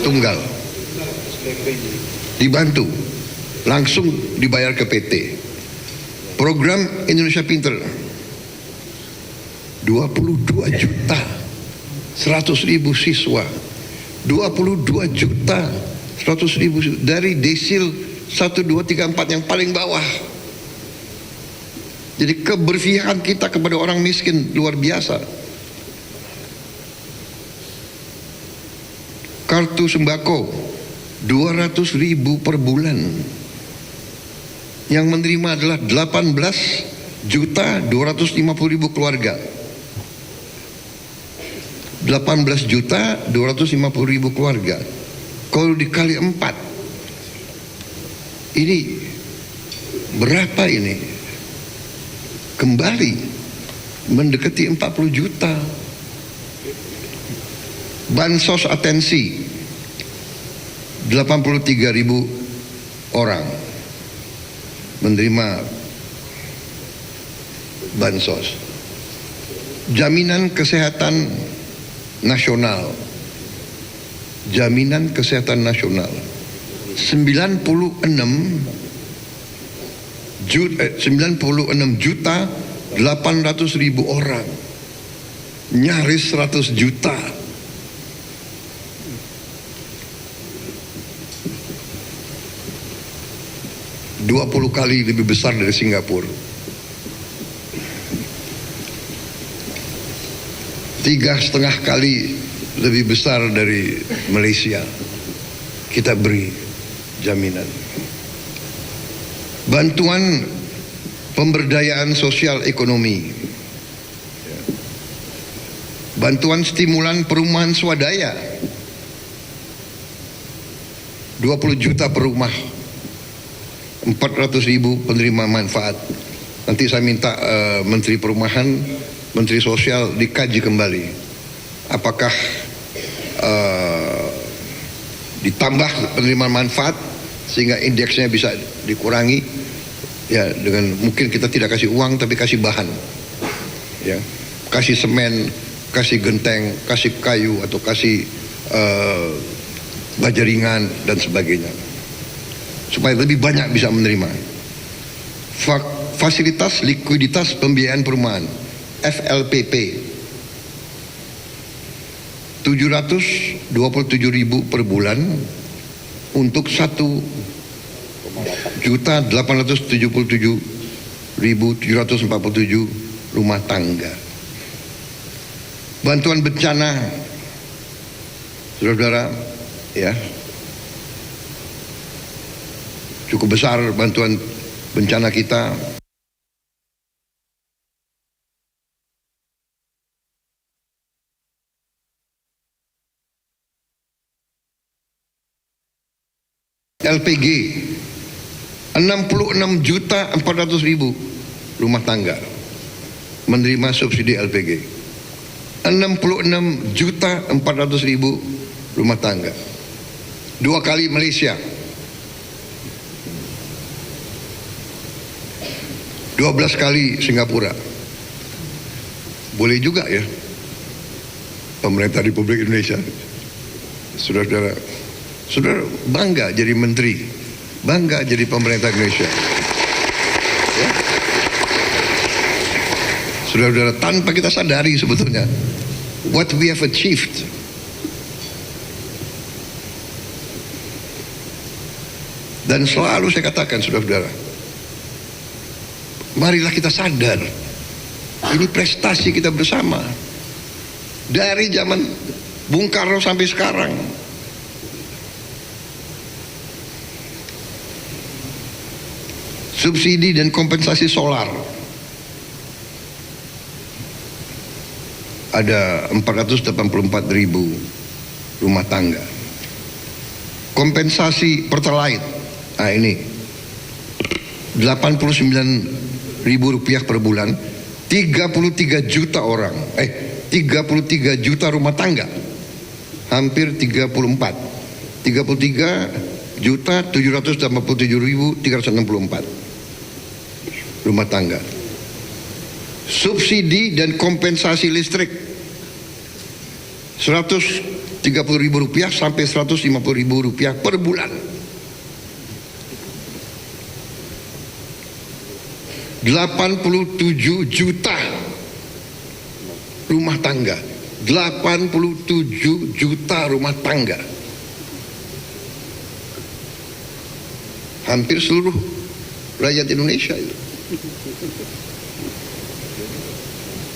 [SPEAKER 1] tunggal, dibantu, langsung dibayar ke PT. Program Indonesia Pinter 22 juta 100.000 siswa, 22 juta 100.000 dari desil 1, 2, 3, 4 yang paling bawah. Jadi keberpihakan kita kepada orang miskin luar biasa. Kartu sembako 200.000 per bulan, yang menerima adalah 18 juta 250.000 keluarga. 18 juta 250.000 keluarga, kalau dikali 4, ini berapa ini? Kembali mendekati 40 juta. Bansos atensi 83.000 orang menerima bansos. Jaminan kesehatan nasional, jaminan kesehatan nasional 96 juta 800.000 orang, nyaris 100 juta. Dua 20 kali lebih besar dari Singapura. 3,5 kali lebih besar dari Malaysia. Kita beri jaminan. Bantuan pemberdayaan sosial ekonomi, bantuan stimulan perumahan swadaya 20 juta per rumah, 400.000 penerima manfaat. Nanti saya minta Menteri Perumahan, Menteri Sosial dikaji kembali apakah ditambah penerima manfaat sehingga indeksnya bisa dikurangi, ya, dengan mungkin kita tidak kasih uang tapi kasih bahan, ya, kasih semen, kasih genteng, kasih kayu, atau kasih baja ringan dan sebagainya, supaya lebih banyak bisa menerima. Fasilitas likuiditas pembiayaan perumahan FLPP 727.000 per bulan untuk 1.877.747 rumah tangga. Bantuan bencana, saudara-saudara, ya, cukup besar bantuan bencana kita. LPG 66.400.000 rumah tangga menerima subsidi LPG. 66.400.000 rumah tangga. 2 kali Malaysia, 12 kali Singapura. Boleh juga ya pemerintah Republik Indonesia. Saudara bangga jadi menteri, bangga jadi pemerintah Indonesia, ya. Saudara-saudara, tanpa kita sadari sebetulnya what we have achieved. Dan selalu saya katakan, saudara-saudara, marilah kita sadar ini prestasi kita bersama dari zaman Bung Karno sampai sekarang. Subsidi dan kompensasi solar ada 484.000 rumah tangga. Kompensasi pertalite, nah ini 89.000 rupiah per bulan, 33 juta orang, 33 juta rumah tangga, hampir 33 juta 787.364 rumah tangga. Subsidi dan kompensasi listrik 130.000 rupiah sampai 150.000 rupiah per bulan. 87 juta rumah tangga, 87 juta rumah tangga, hampir seluruh rakyat Indonesia itu.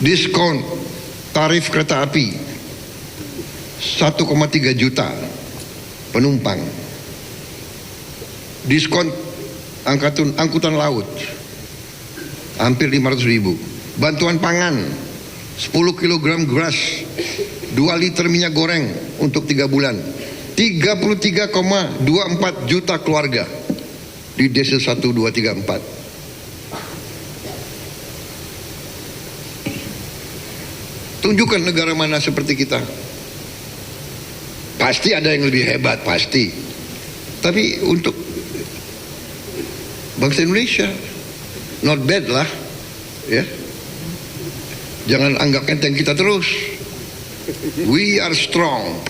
[SPEAKER 1] Diskon tarif kereta api 1,3 juta penumpang. Diskon angkutan laut hampir 500.000. Bantuan pangan 10 kg beras, 2 liter minyak goreng untuk 3 bulan. 33,24 juta keluarga di desa 1, 2, 3, 4. Tunjukkan negara mana seperti kita. Pasti ada yang lebih hebat, pasti. Tapi untuk bangsa Indonesia, not bad lah, ya. Jangan anggap enteng kita terus. We are strong.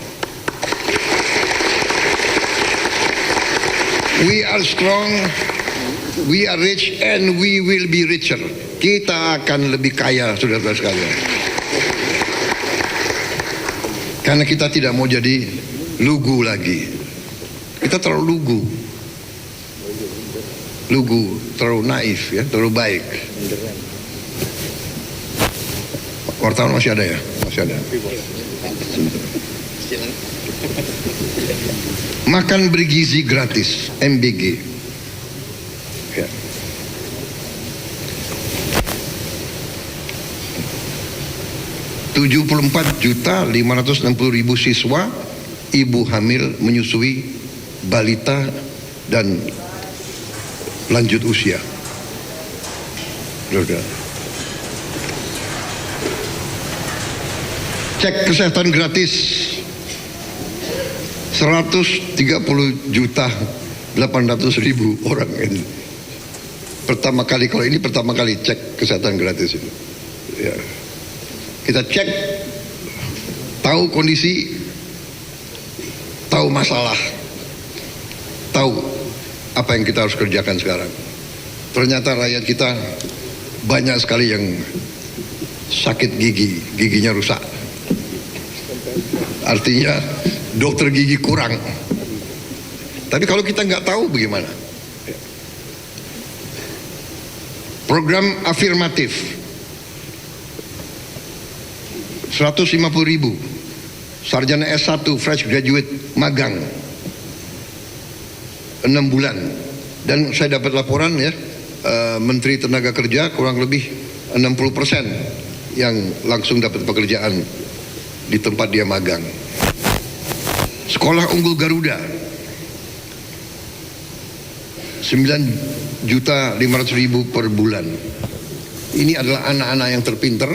[SPEAKER 1] We are strong. We are rich and we will be richer. Kita akan lebih kaya, saudara-saudara sekalian. Karena kita tidak mau jadi lugu lagi. Kita terlalu lugu, terlalu naif, ya, terlalu baik. Wartawan masih ada ya? Masih ada. Makan bergizi gratis, MBG. Ya. ...74.560.000 siswa ibu hamil menyusui balita dan lanjut usia. Cek kesehatan gratis 130.800.000 orang ini. Pertama kali, kalau ini pertama kali cek kesehatan gratis itu. Ya. Kita cek, tahu kondisi, tahu masalah, tahu apa yang kita harus kerjakan sekarang. Ternyata rakyat kita banyak sekali yang sakit gigi, giginya rusak. Artinya dokter gigi kurang. Tapi kalau kita nggak tahu bagaimana? Program afirmatif 150.000 sarjana S1 fresh graduate magang 6 bulan. Dan saya dapat laporan ya, Menteri Tenaga Kerja kurang lebih 60% yang langsung dapat pekerjaan di tempat dia magang. Sekolah Unggul Garuda 9.500.000 per bulan. Ini adalah anak-anak yang terpinter,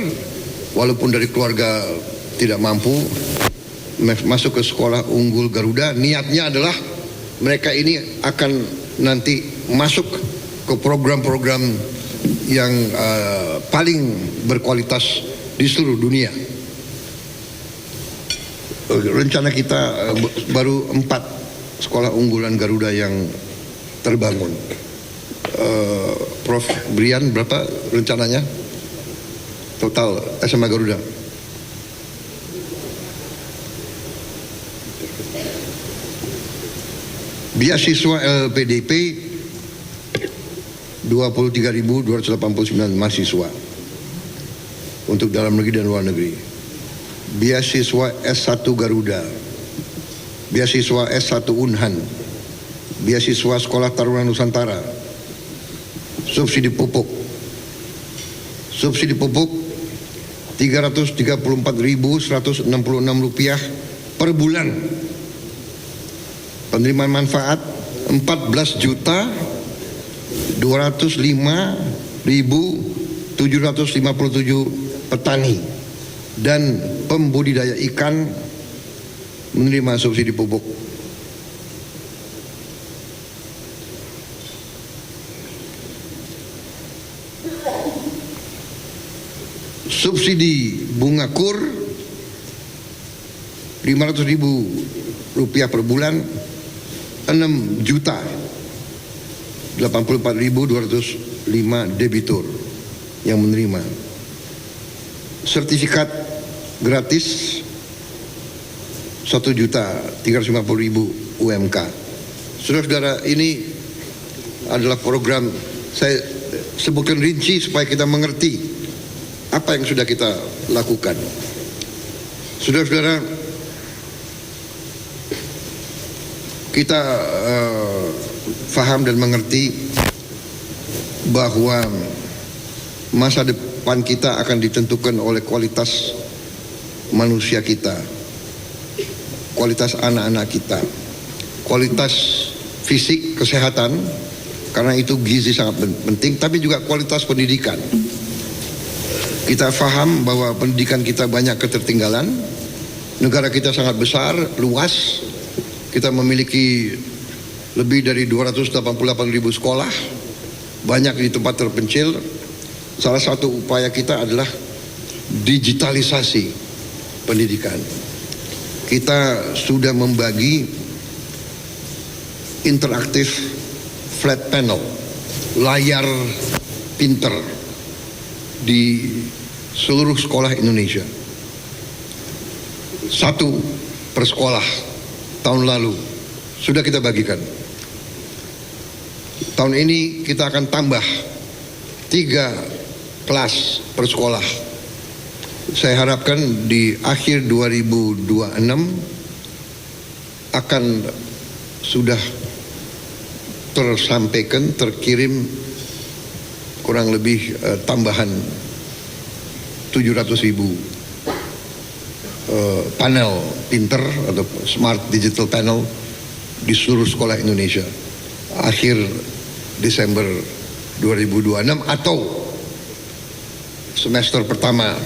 [SPEAKER 1] walaupun dari keluarga tidak mampu, masuk ke Sekolah Unggul Garuda. Niatnya adalah mereka ini akan nanti masuk ke program-program yang paling berkualitas di seluruh dunia. Rencana kita baru 4 sekolah unggulan Garuda yang terbangun. Prof Brian, berapa rencananya total SMA Garuda? Beasiswa LPDP 23.289 mahasiswa untuk dalam negeri dan luar negeri. Beasiswa S1 Garuda, beasiswa S1 Unhan, beasiswa Sekolah Taruna Nusantara, subsidi pupuk Rp334.166 per bulan. Penerimaan manfaat 14.205.757 petani dan pembudidaya ikan menerima subsidi pupuk. Subsidi bunga kur Rp500.000 per bulan, 6.084.205 debitur yang menerima. Sertifikat gratis 1.350.000 UMK. Saudara-saudara, ini adalah program, saya sebutkan rinci supaya kita mengerti apa yang sudah kita lakukan. Saudara-saudara, kita faham dan mengerti bahwa masa depan kita akan ditentukan oleh kualitas manusia kita, kualitas anak-anak kita, kualitas fisik, kesehatan, karena itu gizi sangat penting, tapi juga kualitas pendidikan. Kita faham bahwa pendidikan kita banyak ketertinggalan. Negara kita sangat besar, luas. Kita memiliki lebih dari 288.000 sekolah, banyak di tempat terpencil. Salah satu upaya kita adalah digitalisasi pendidikan. Kita sudah membagi interaktif flat panel, layar pinter di seluruh sekolah Indonesia. 1 per sekolah tahun lalu sudah kita bagikan. Tahun ini kita akan tambah 3 kelas per sekolah. Saya harapkan di akhir 2026 akan sudah tersampaikan, terkirim kurang lebih tambahan 700.000 panel pinter atau smart digital panel di seluruh sekolah Indonesia akhir Desember 2026 atau semester pertama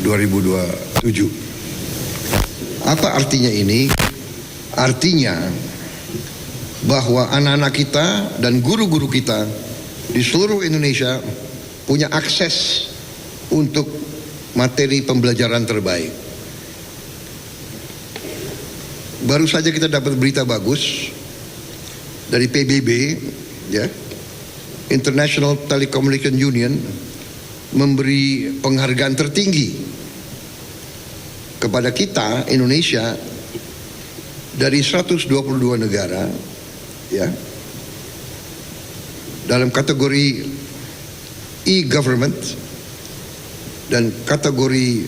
[SPEAKER 1] 2027. Apa artinya ini? Artinya bahwa anak-anak kita dan guru-guru kita di seluruh Indonesia punya akses untuk materi pembelajaran terbaik. Baru saja kita dapat berita bagus dari PBB, ya, International Telecommunication Union, memberi penghargaan tertinggi kepada kita Indonesia dari 122 negara, ya, dalam kategori e-government dan kategori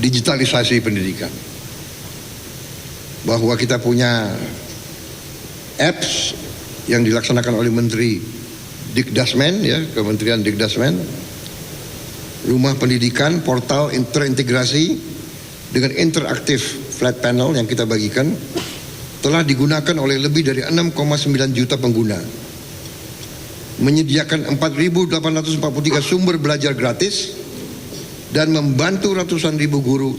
[SPEAKER 1] digitalisasi pendidikan, bahwa kita punya apps yang dilaksanakan oleh Menteri Dikdasmen, ya, Kementerian Dikdasmen, rumah pendidikan, portal terintegrasi dengan interaktif flat panel yang kita bagikan, telah digunakan oleh lebih dari 6,9 juta pengguna, menyediakan 4.843 sumber belajar gratis dan membantu ratusan ribu guru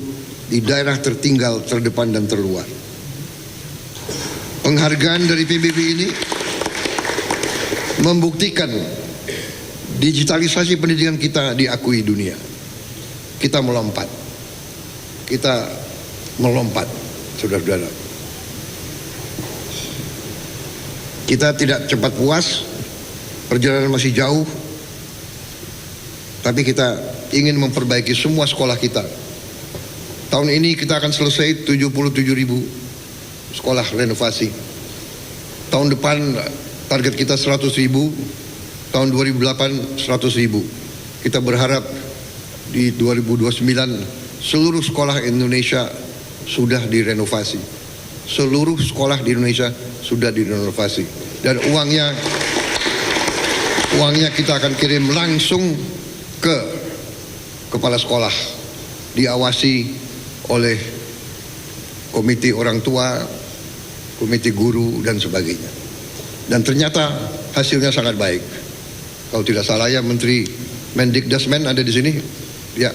[SPEAKER 1] di daerah tertinggal, terdepan dan terluar. Penghargaan dari PBB ini membuktikan digitalisasi pendidikan kita diakui dunia. Kita melompat, saudara-saudara. Kita tidak cepat puas, perjalanan masih jauh, tapi kita ingin memperbaiki semua sekolah kita. Tahun ini kita akan selesai 77.000 sekolah renovasi. Tahun depan target kita 100.000, tahun 2008 100.000. Kita berharap di 2029 seluruh sekolah Indonesia sudah direnovasi. Seluruh sekolah di Indonesia sudah direnovasi. Dan uangnya kita akan kirim langsung ke kepala sekolah, diawasi oleh komite orang tua, komite guru dan sebagainya. Dan ternyata hasilnya sangat baik. Kalau tidak salah ya, Menteri Mendikdasmen ada di sini. Ya,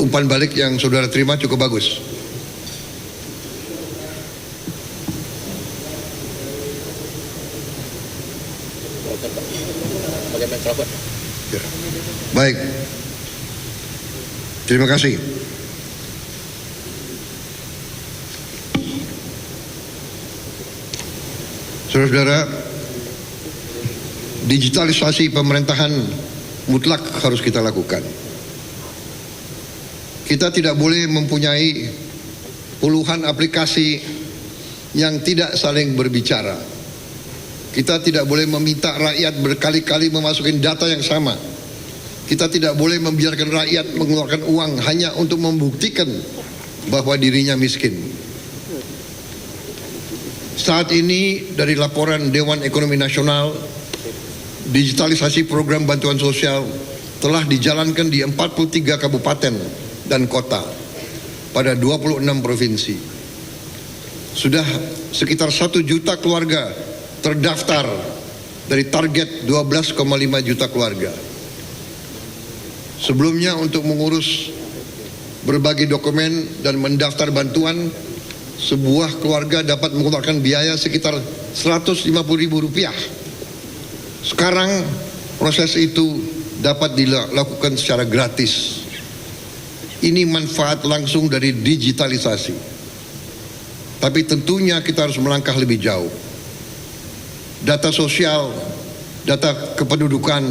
[SPEAKER 1] umpan balik yang saudara terima cukup bagus. Ya. Baik, terima kasih. Saudara-saudara, digitalisasi pemerintahan mutlak harus kita lakukan. Kita tidak boleh mempunyai puluhan aplikasi yang tidak saling berbicara. Kita tidak boleh meminta rakyat berkali-kali memasukin data yang sama. Kita tidak boleh membiarkan rakyat mengeluarkan uang hanya untuk membuktikan bahwa dirinya miskin. Saat ini dari laporan Dewan Ekonomi Nasional, digitalisasi program bantuan sosial telah dijalankan di 43 kabupaten dan kota pada 26 provinsi. Sudah sekitar 1 juta keluarga terdaftar dari target 12,5 juta keluarga. Sebelumnya untuk mengurus berbagai dokumen dan mendaftar bantuan, sebuah keluarga dapat mengeluarkan biaya sekitar Rp150.000. Sekarang proses itu dapat dilakukan secara gratis. Ini manfaat langsung dari digitalisasi. Tapi tentunya kita harus melangkah lebih jauh. Data sosial, data kependudukan,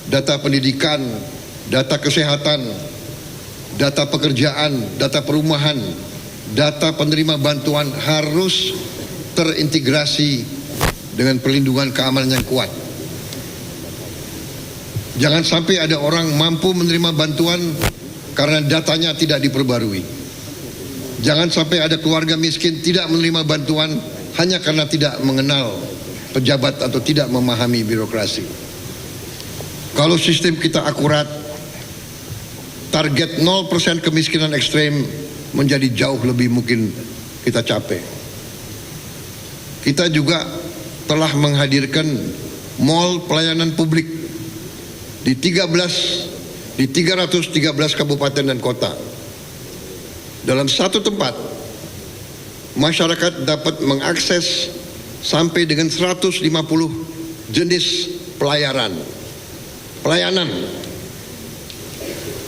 [SPEAKER 1] data pendidikan, data kesehatan, data pekerjaan, data perumahan, data penerima bantuan harus terintegrasi dengan perlindungan keamanan yang kuat. Jangan sampai ada orang mampu menerima bantuan karena datanya tidak diperbarui. Jangan sampai ada keluarga miskin tidak menerima bantuan hanya karena tidak mengenal pejabat atau tidak memahami birokrasi. Kalau sistem kita akurat, target 0% kemiskinan ekstrem menjadi jauh lebih mungkin kita capai. Kita juga telah menghadirkan mall pelayanan publik di 313 kabupaten dan kota. Dalam satu tempat, masyarakat dapat mengakses sampai dengan 150 jenis pelayanan.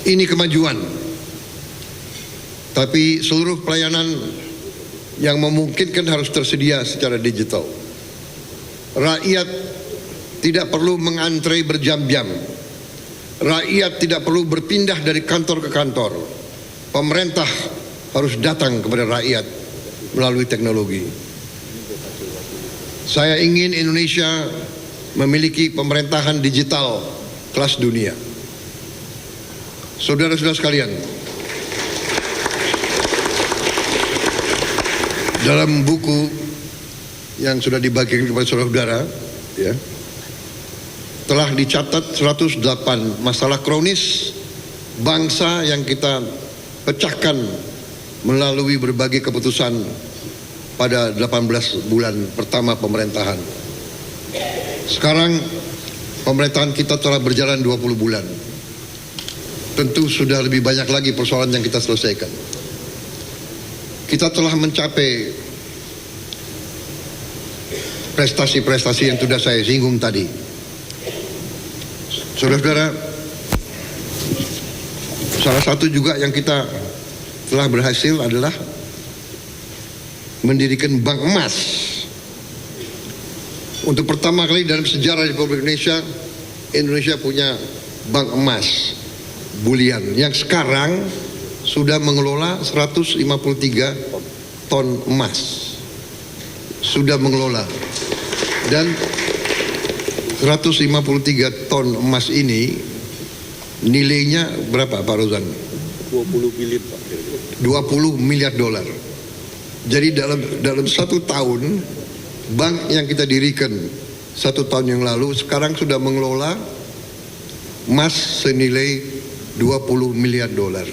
[SPEAKER 1] Ini kemajuan. Tapi seluruh pelayanan yang memungkinkan harus tersedia secara digital. Rakyat tidak perlu mengantre berjam-jam. Rakyat tidak perlu berpindah dari kantor ke kantor. Pemerintah harus datang kepada rakyat melalui teknologi. Saya ingin Indonesia memiliki pemerintahan digital kelas dunia. Saudara-saudara sekalian, dalam buku yang sudah dibagikan kepada saudara-saudara, ya, telah dicatat 108 masalah kronis bangsa yang kita pecahkan melalui berbagai keputusan pada 18 bulan pertama pemerintahan. Sekarang pemerintahan kita telah berjalan 20 bulan. Tentu sudah lebih banyak lagi persoalan yang kita selesaikan. Kita telah mencapai prestasi-prestasi yang sudah saya singgung tadi. Saudara-saudara, salah satu juga yang kita telah berhasil adalah mendirikan bank emas. Untuk pertama kali dalam sejarah Republik Indonesia, Indonesia punya bank emas bulian yang sekarang sudah mengelola 153 ton emas. Sudah mengelola. Dan 153 ton emas ini nilainya berapa Pak Rozan?
[SPEAKER 2] 20 bilion Pak.
[SPEAKER 1] 20 miliar dolar. Jadi dalam satu tahun bank yang kita dirikan satu tahun yang lalu sekarang sudah mengelola emas senilai 20 miliar dolar.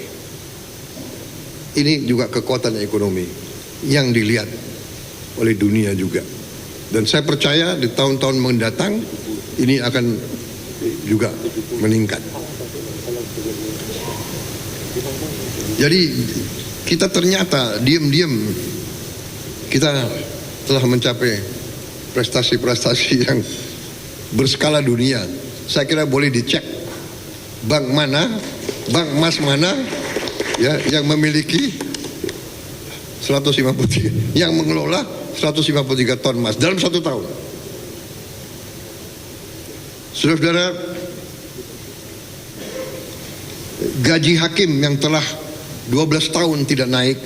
[SPEAKER 1] Ini juga kekuatan ekonomi yang dilihat oleh dunia juga. Dan saya percaya di tahun-tahun mendatang ini akan juga meningkat. Jadi kita ternyata diam-diam kita telah mencapai prestasi-prestasi yang berskala dunia. Saya kira boleh dicek bank emas mana ya yang memiliki 153, yang mengelola 153 ton emas dalam satu tahun. Saudara-saudara, gaji hakim yang telah 12 tahun tidak naik,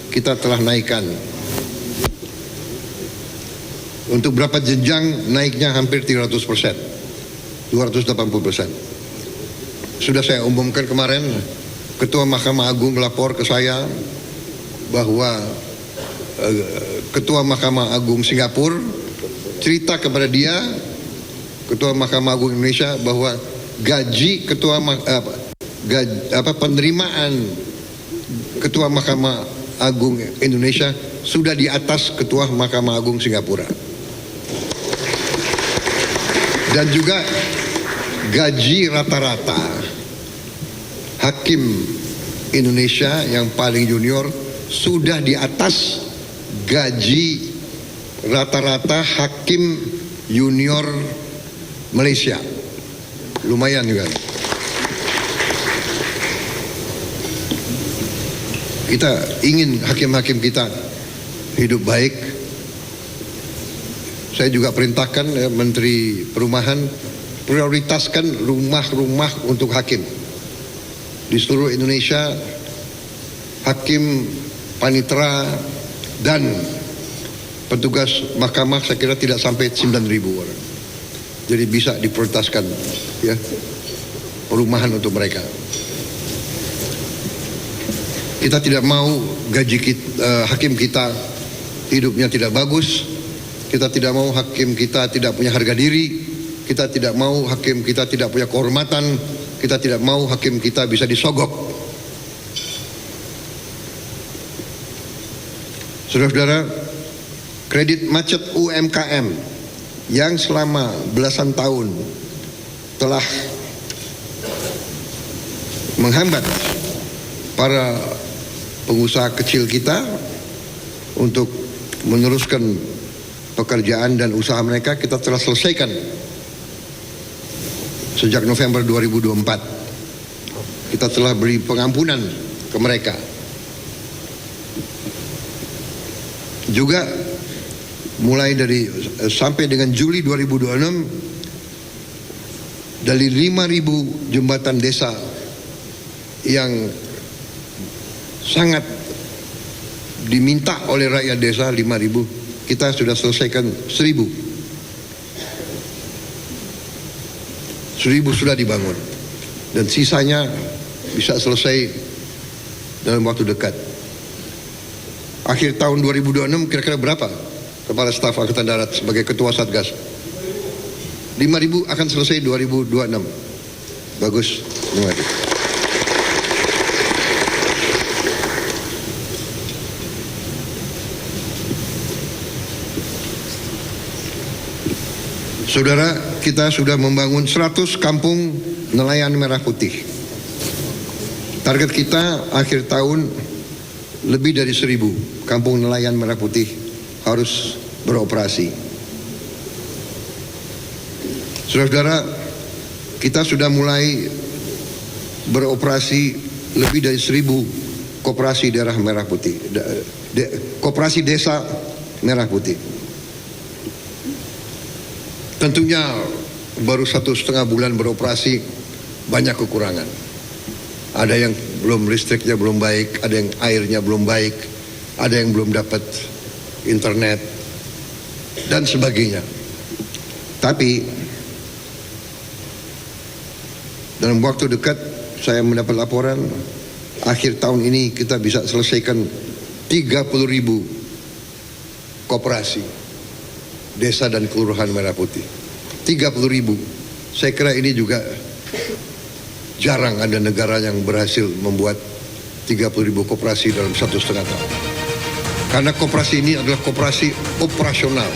[SPEAKER 1] kita telah naikkan. Untuk berapa jenjang naiknya hampir 300%, 280%. Sudah saya umumkan kemarin, Ketua Mahkamah Agung melapor ke saya bahwa Ketua Mahkamah Agung Singapura cerita kepada dia, Ketua Mahkamah Agung Indonesia, bahwa gaji penerimaan Ketua Mahkamah Agung Indonesia sudah di atas Ketua Mahkamah Agung Singapura. Dan juga gaji rata-rata hakim Indonesia yang paling junior sudah di atas gaji rata-rata hakim junior Malaysia. Lumayan juga. Kita ingin hakim-hakim kita hidup baik. Saya juga perintahkan Menteri Perumahan prioritaskan rumah-rumah untuk hakim. Di seluruh Indonesia, hakim, panitera, dan petugas mahkamah saya kira tidak sampai 9.000 orang. Jadi bisa diprioritaskan ya perumahan untuk mereka. Kita tidak mau gaji hakim kita hidupnya tidak bagus. Kita tidak mau hakim kita tidak punya harga diri. Kita tidak mau hakim kita tidak punya kehormatan. Kita tidak mau hakim kita bisa disogok. Saudara-saudara, kredit macet UMKM yang selama belasan tahun telah menghambat para pengusaha kecil kita untuk meneruskan pekerjaan dan usaha mereka, kita telah selesaikan sejak November 2024. Kita telah beri pengampunan ke mereka. Juga mulai dari sampai dengan Juli 2026 dari 5.000 jembatan desa yang sangat diminta oleh rakyat desa 5.000, kita sudah selesaikan 1.000 sudah dibangun dan sisanya bisa selesai dalam waktu dekat. Akhir tahun 2026 kira-kira berapa Kepala Staf Angkatan Darat sebagai Ketua Satgas? 5.000 akan selesai 2026. Bagus, terima kasih. Saudara, kita sudah membangun 100 kampung nelayan merah putih. Target kita akhir tahun lebih dari 1.000 kampung nelayan merah putih harus beroperasi. Saudara-saudara, kita sudah mulai beroperasi lebih dari 1.000 koperasi daerah merah putih, koperasi desa merah putih. Tentunya baru 1,5 bulan beroperasi, banyak kekurangan. Ada yang belum listriknya belum baik, ada yang airnya belum baik, ada yang belum dapat internet dan sebagainya. Tapi dalam waktu dekat saya mendapat laporan akhir tahun ini kita bisa selesaikan 30.000 koperasi desa dan kelurahan merah putih. 30.000. Saya kira ini juga jarang ada negara yang berhasil membuat 30.000 koperasi dalam 1,5 tahun. Karena koperasi ini adalah koperasi operasional,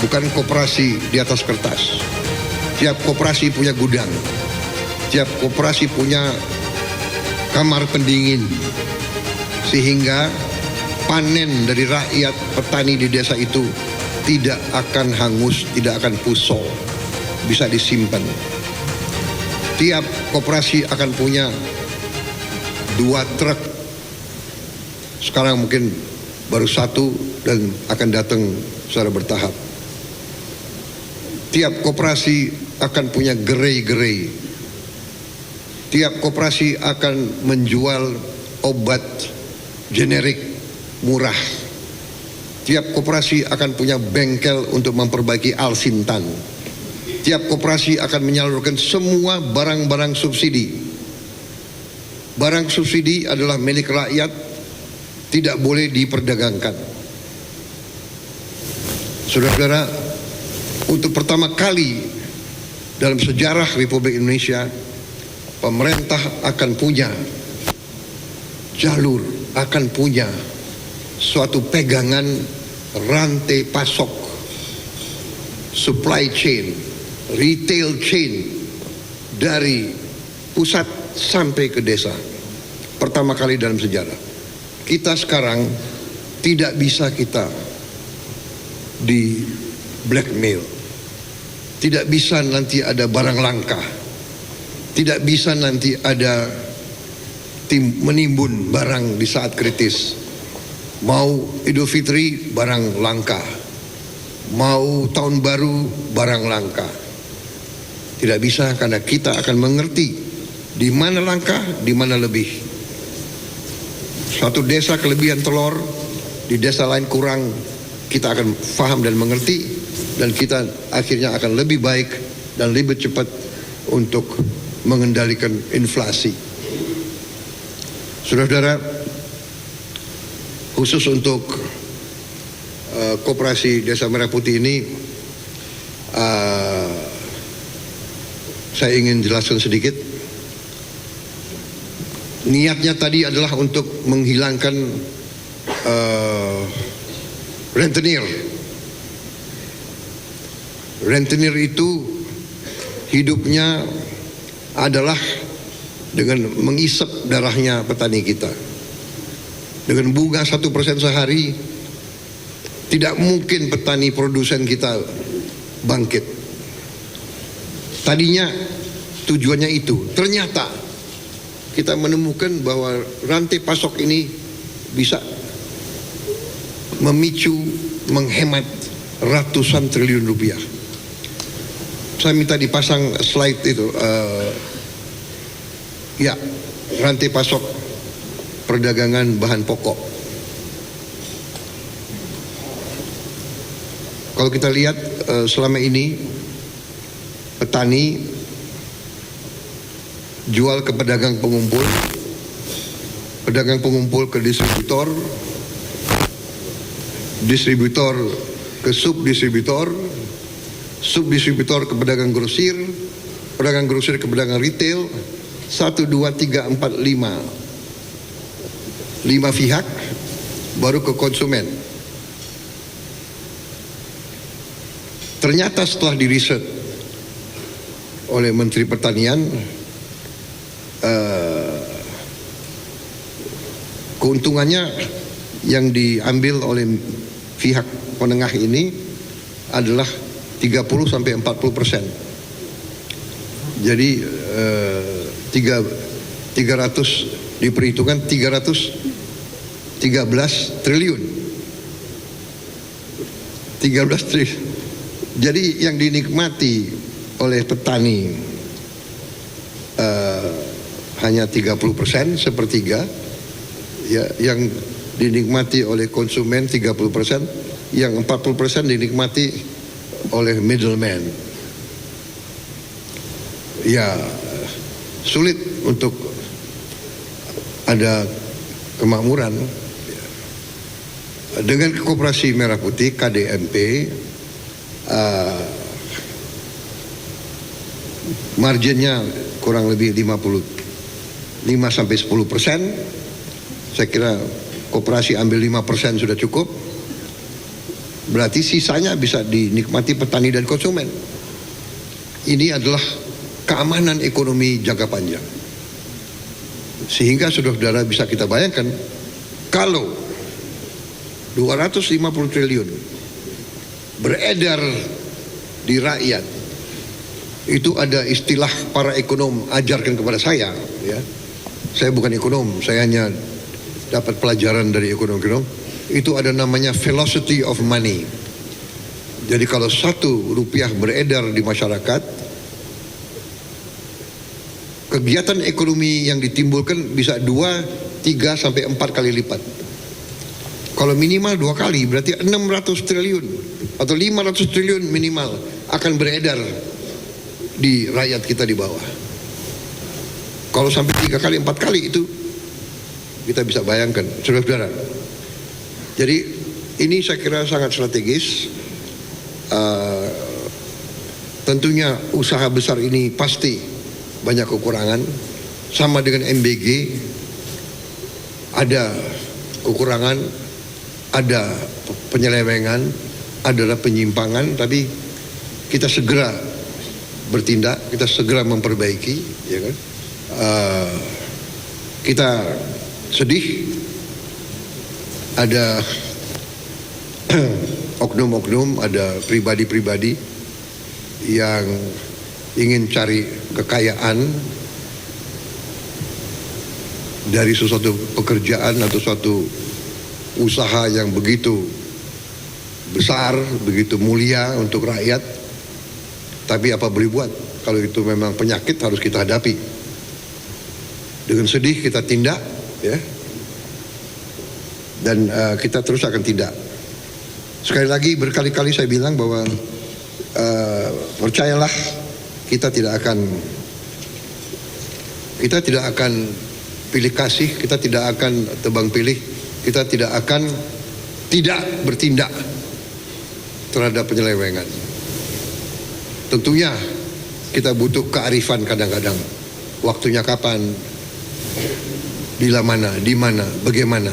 [SPEAKER 1] bukan koperasi di atas kertas. Tiap koperasi punya gudang, tiap koperasi punya kamar pendingin, sehingga panen dari rakyat petani di desa itu tidak akan hangus, tidak akan pusol, bisa disimpan. Tiap koperasi akan punya 2 truk. Sekarang mungkin baru 1 dan akan datang secara bertahap. Tiap koperasi akan punya gerai-gerai. Tiap koperasi akan menjual obat generik murah. Tiap koperasi akan punya bengkel untuk memperbaiki alsintan. Tiap koperasi akan menyalurkan semua barang-barang subsidi. Barang subsidi adalah milik rakyat, tidak boleh diperdagangkan. Saudara-saudara, untuk pertama kali dalam sejarah Republik Indonesia, pemerintah akan punya jalur, akan punya suatu pegangan rantai pasok, supply chain, retail chain dari pusat sampai ke desa. Pertama kali dalam sejarah. Kita sekarang tidak bisa kita di blackmail. Tidak bisa nanti ada barang langka. Tidak bisa nanti ada menimbun barang di saat kritis. Mau Idul Fitri barang langka, mau tahun baru barang langka. Tidak bisa, karena kita akan mengerti di mana langka, di mana lebih. Suatu desa kelebihan telur, di desa lain kurang, kita akan faham dan mengerti, dan kita akhirnya akan lebih baik dan lebih cepat untuk mengendalikan inflasi. Saudara-saudara, khusus untuk Koperasi Desa Merah Putih ini, saya ingin jelaskan sedikit. Niatnya tadi adalah untuk menghilangkan rentenir. Rentenir itu hidupnya adalah dengan mengisap darahnya petani kita. Dengan bunga 1% sehari, tidak mungkin petani produsen kita bangkit. Tadinya tujuannya itu. Ternyata kita menemukan bahwa rantai pasok ini bisa memicu, menghemat ratusan triliun rupiah. Saya minta dipasang slide itu. Ya, rantai pasok perdagangan bahan pokok. Kalau kita lihat selama ini petani jual ke pedagang pengumpul ke distributor, distributor ke subdistributor, subdistributor ke pedagang grosir ke pedagang retail. 1, 2, 3, 4, 5 pihak, baru ke konsumen. Ternyata setelah diriset oleh Menteri Pertanian, keuntungannya yang diambil oleh pihak menengah ini adalah 30-40%. Jadi 300 diperhitungkan 313 triliun. 13 triliun. Jadi yang dinikmati oleh petani hanya 30%, sepertiga. Ya, yang dinikmati oleh konsumen 30%, yang 40% dinikmati oleh middleman. Ya, sulit untuk ada kemakmuran. Dengan Koperasi Merah Putih KDMP, marginnya kurang lebih 5-10%. Saya kira koperasi ambil 5% sudah cukup. Berarti sisanya bisa dinikmati petani dan konsumen. Ini adalah keamanan ekonomi jangka panjang. Sehingga saudara-saudara bisa kita bayangkan, kalau 250 triliun beredar di rakyat, itu ada istilah para ekonom ajarkan kepada saya, ya. Saya bukan ekonom, saya hanya dapat pelajaran dari ekonom-ekonom. Itu ada namanya velocity of money. Jadi kalau 1 rupiah beredar di masyarakat, kegiatan ekonomi yang ditimbulkan bisa 2, 3, sampai 4 kali lipat. Kalau minimal 2 kali, berarti 600 triliun atau 500 triliun minimal akan beredar di rakyat kita di bawah. Kalau sampai 3 kali, 4 kali itu kita bisa bayangkan, saudara-saudara. Jadi ini saya kira sangat strategis. Tentunya usaha besar ini pasti banyak kekurangan. Sama dengan MBG, ada kekurangan, ada penyelewengan, ada penyimpangan, tapi kita segera bertindak, kita segera memperbaiki, ya kan? Kita sedih ada oknum-oknum, ada pribadi-pribadi yang ingin cari kekayaan dari sesuatu pekerjaan atau suatu usaha yang begitu besar, begitu mulia untuk rakyat. Tapi apa boleh buat, kalau itu memang penyakit harus kita hadapi. Dengan sedih kita tindak, ya. Dan kita terus akan tindak.
[SPEAKER 3] Sekali lagi berkali-kali saya bilang bahwa percayalah kita tidak akan pilih kasih, kita tidak akan tebang pilih, kita tidak akan tidak bertindak terhadap penyelewengan. Tentunya kita butuh kearifan kadang-kadang. Waktunya kapan, bila mana, di mana, bagaimana.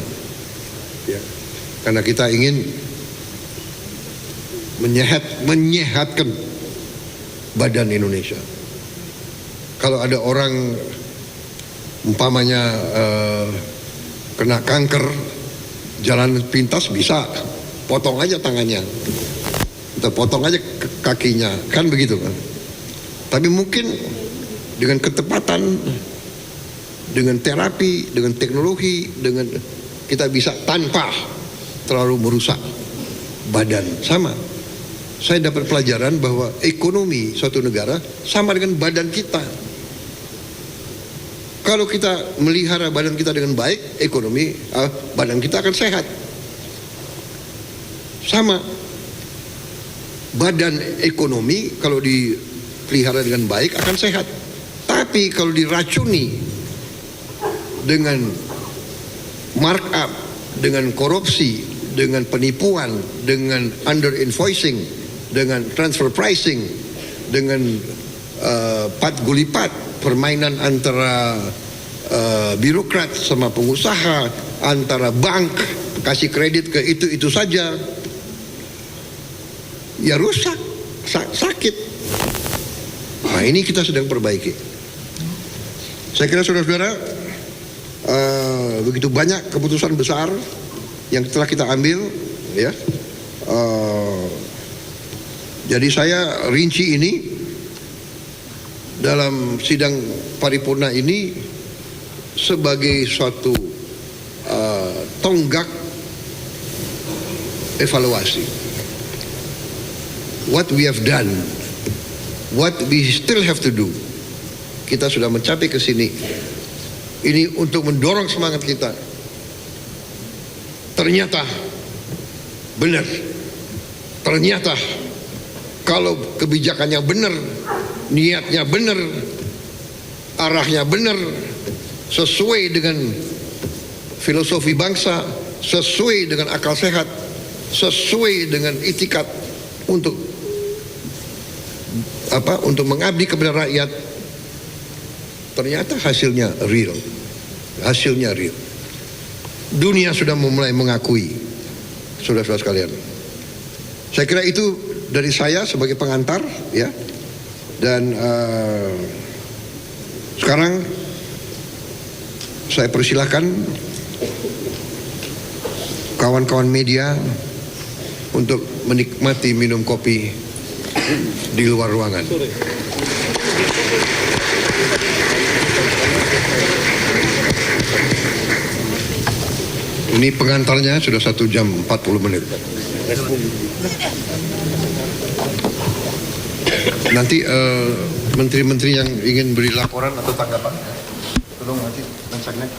[SPEAKER 3] Ya. Karena kita ingin menyehatkan badan Indonesia. Kalau ada orang umpamanya kena kanker, jalan pintas bisa potong aja tangannya, atau potong aja kakinya, kan begitu kan. Tapi mungkin dengan ketepatan, dengan terapi, dengan teknologi, dengan kita bisa tanpa terlalu merusak badan. Sama, saya dapat pelajaran bahwa ekonomi suatu negara sama dengan badan kita. Kalau kita melihara badan kita dengan baik, ekonomi badan kita akan sehat. Sama, badan ekonomi kalau dipelihara dengan baik akan sehat. Tapi kalau diracuni dengan markup, dengan korupsi, dengan penipuan, dengan under invoicing, dengan transfer pricing, dengan pat gulipat, permainan antara birokrat sama pengusaha, antara bank kasih kredit ke itu saja, ya rusak, sakit. Nah, ini kita sedang perbaiki. Saya kira saudara-saudara, begitu banyak keputusan besar yang telah kita ambil, ya. Jadi saya rinci ini dalam sidang paripurna ini sebagai suatu tonggak evaluasi. What we have done, what we still have to do. Kita sudah mencapai ke sini. Ini untuk mendorong semangat kita. Ternyata benar. Ternyata kalau kebijakannya benar, niatnya benar, arahnya benar, sesuai dengan filosofi bangsa, sesuai dengan akal sehat, sesuai dengan itikat untuk mengabdi kepada rakyat, ternyata hasilnya real. Hasilnya real. Dunia sudah mulai mengakui, saudara-saudara sekalian. Saya kira itu dari saya sebagai pengantar, ya. Dan sekarang saya persilahkan kawan-kawan media untuk menikmati minum kopi di luar ruangan. Ini pengantarnya sudah 1 jam 40 menit. Nanti menteri-menteri yang ingin beri laporan atau tanggapan, tolong nanti mensagnek.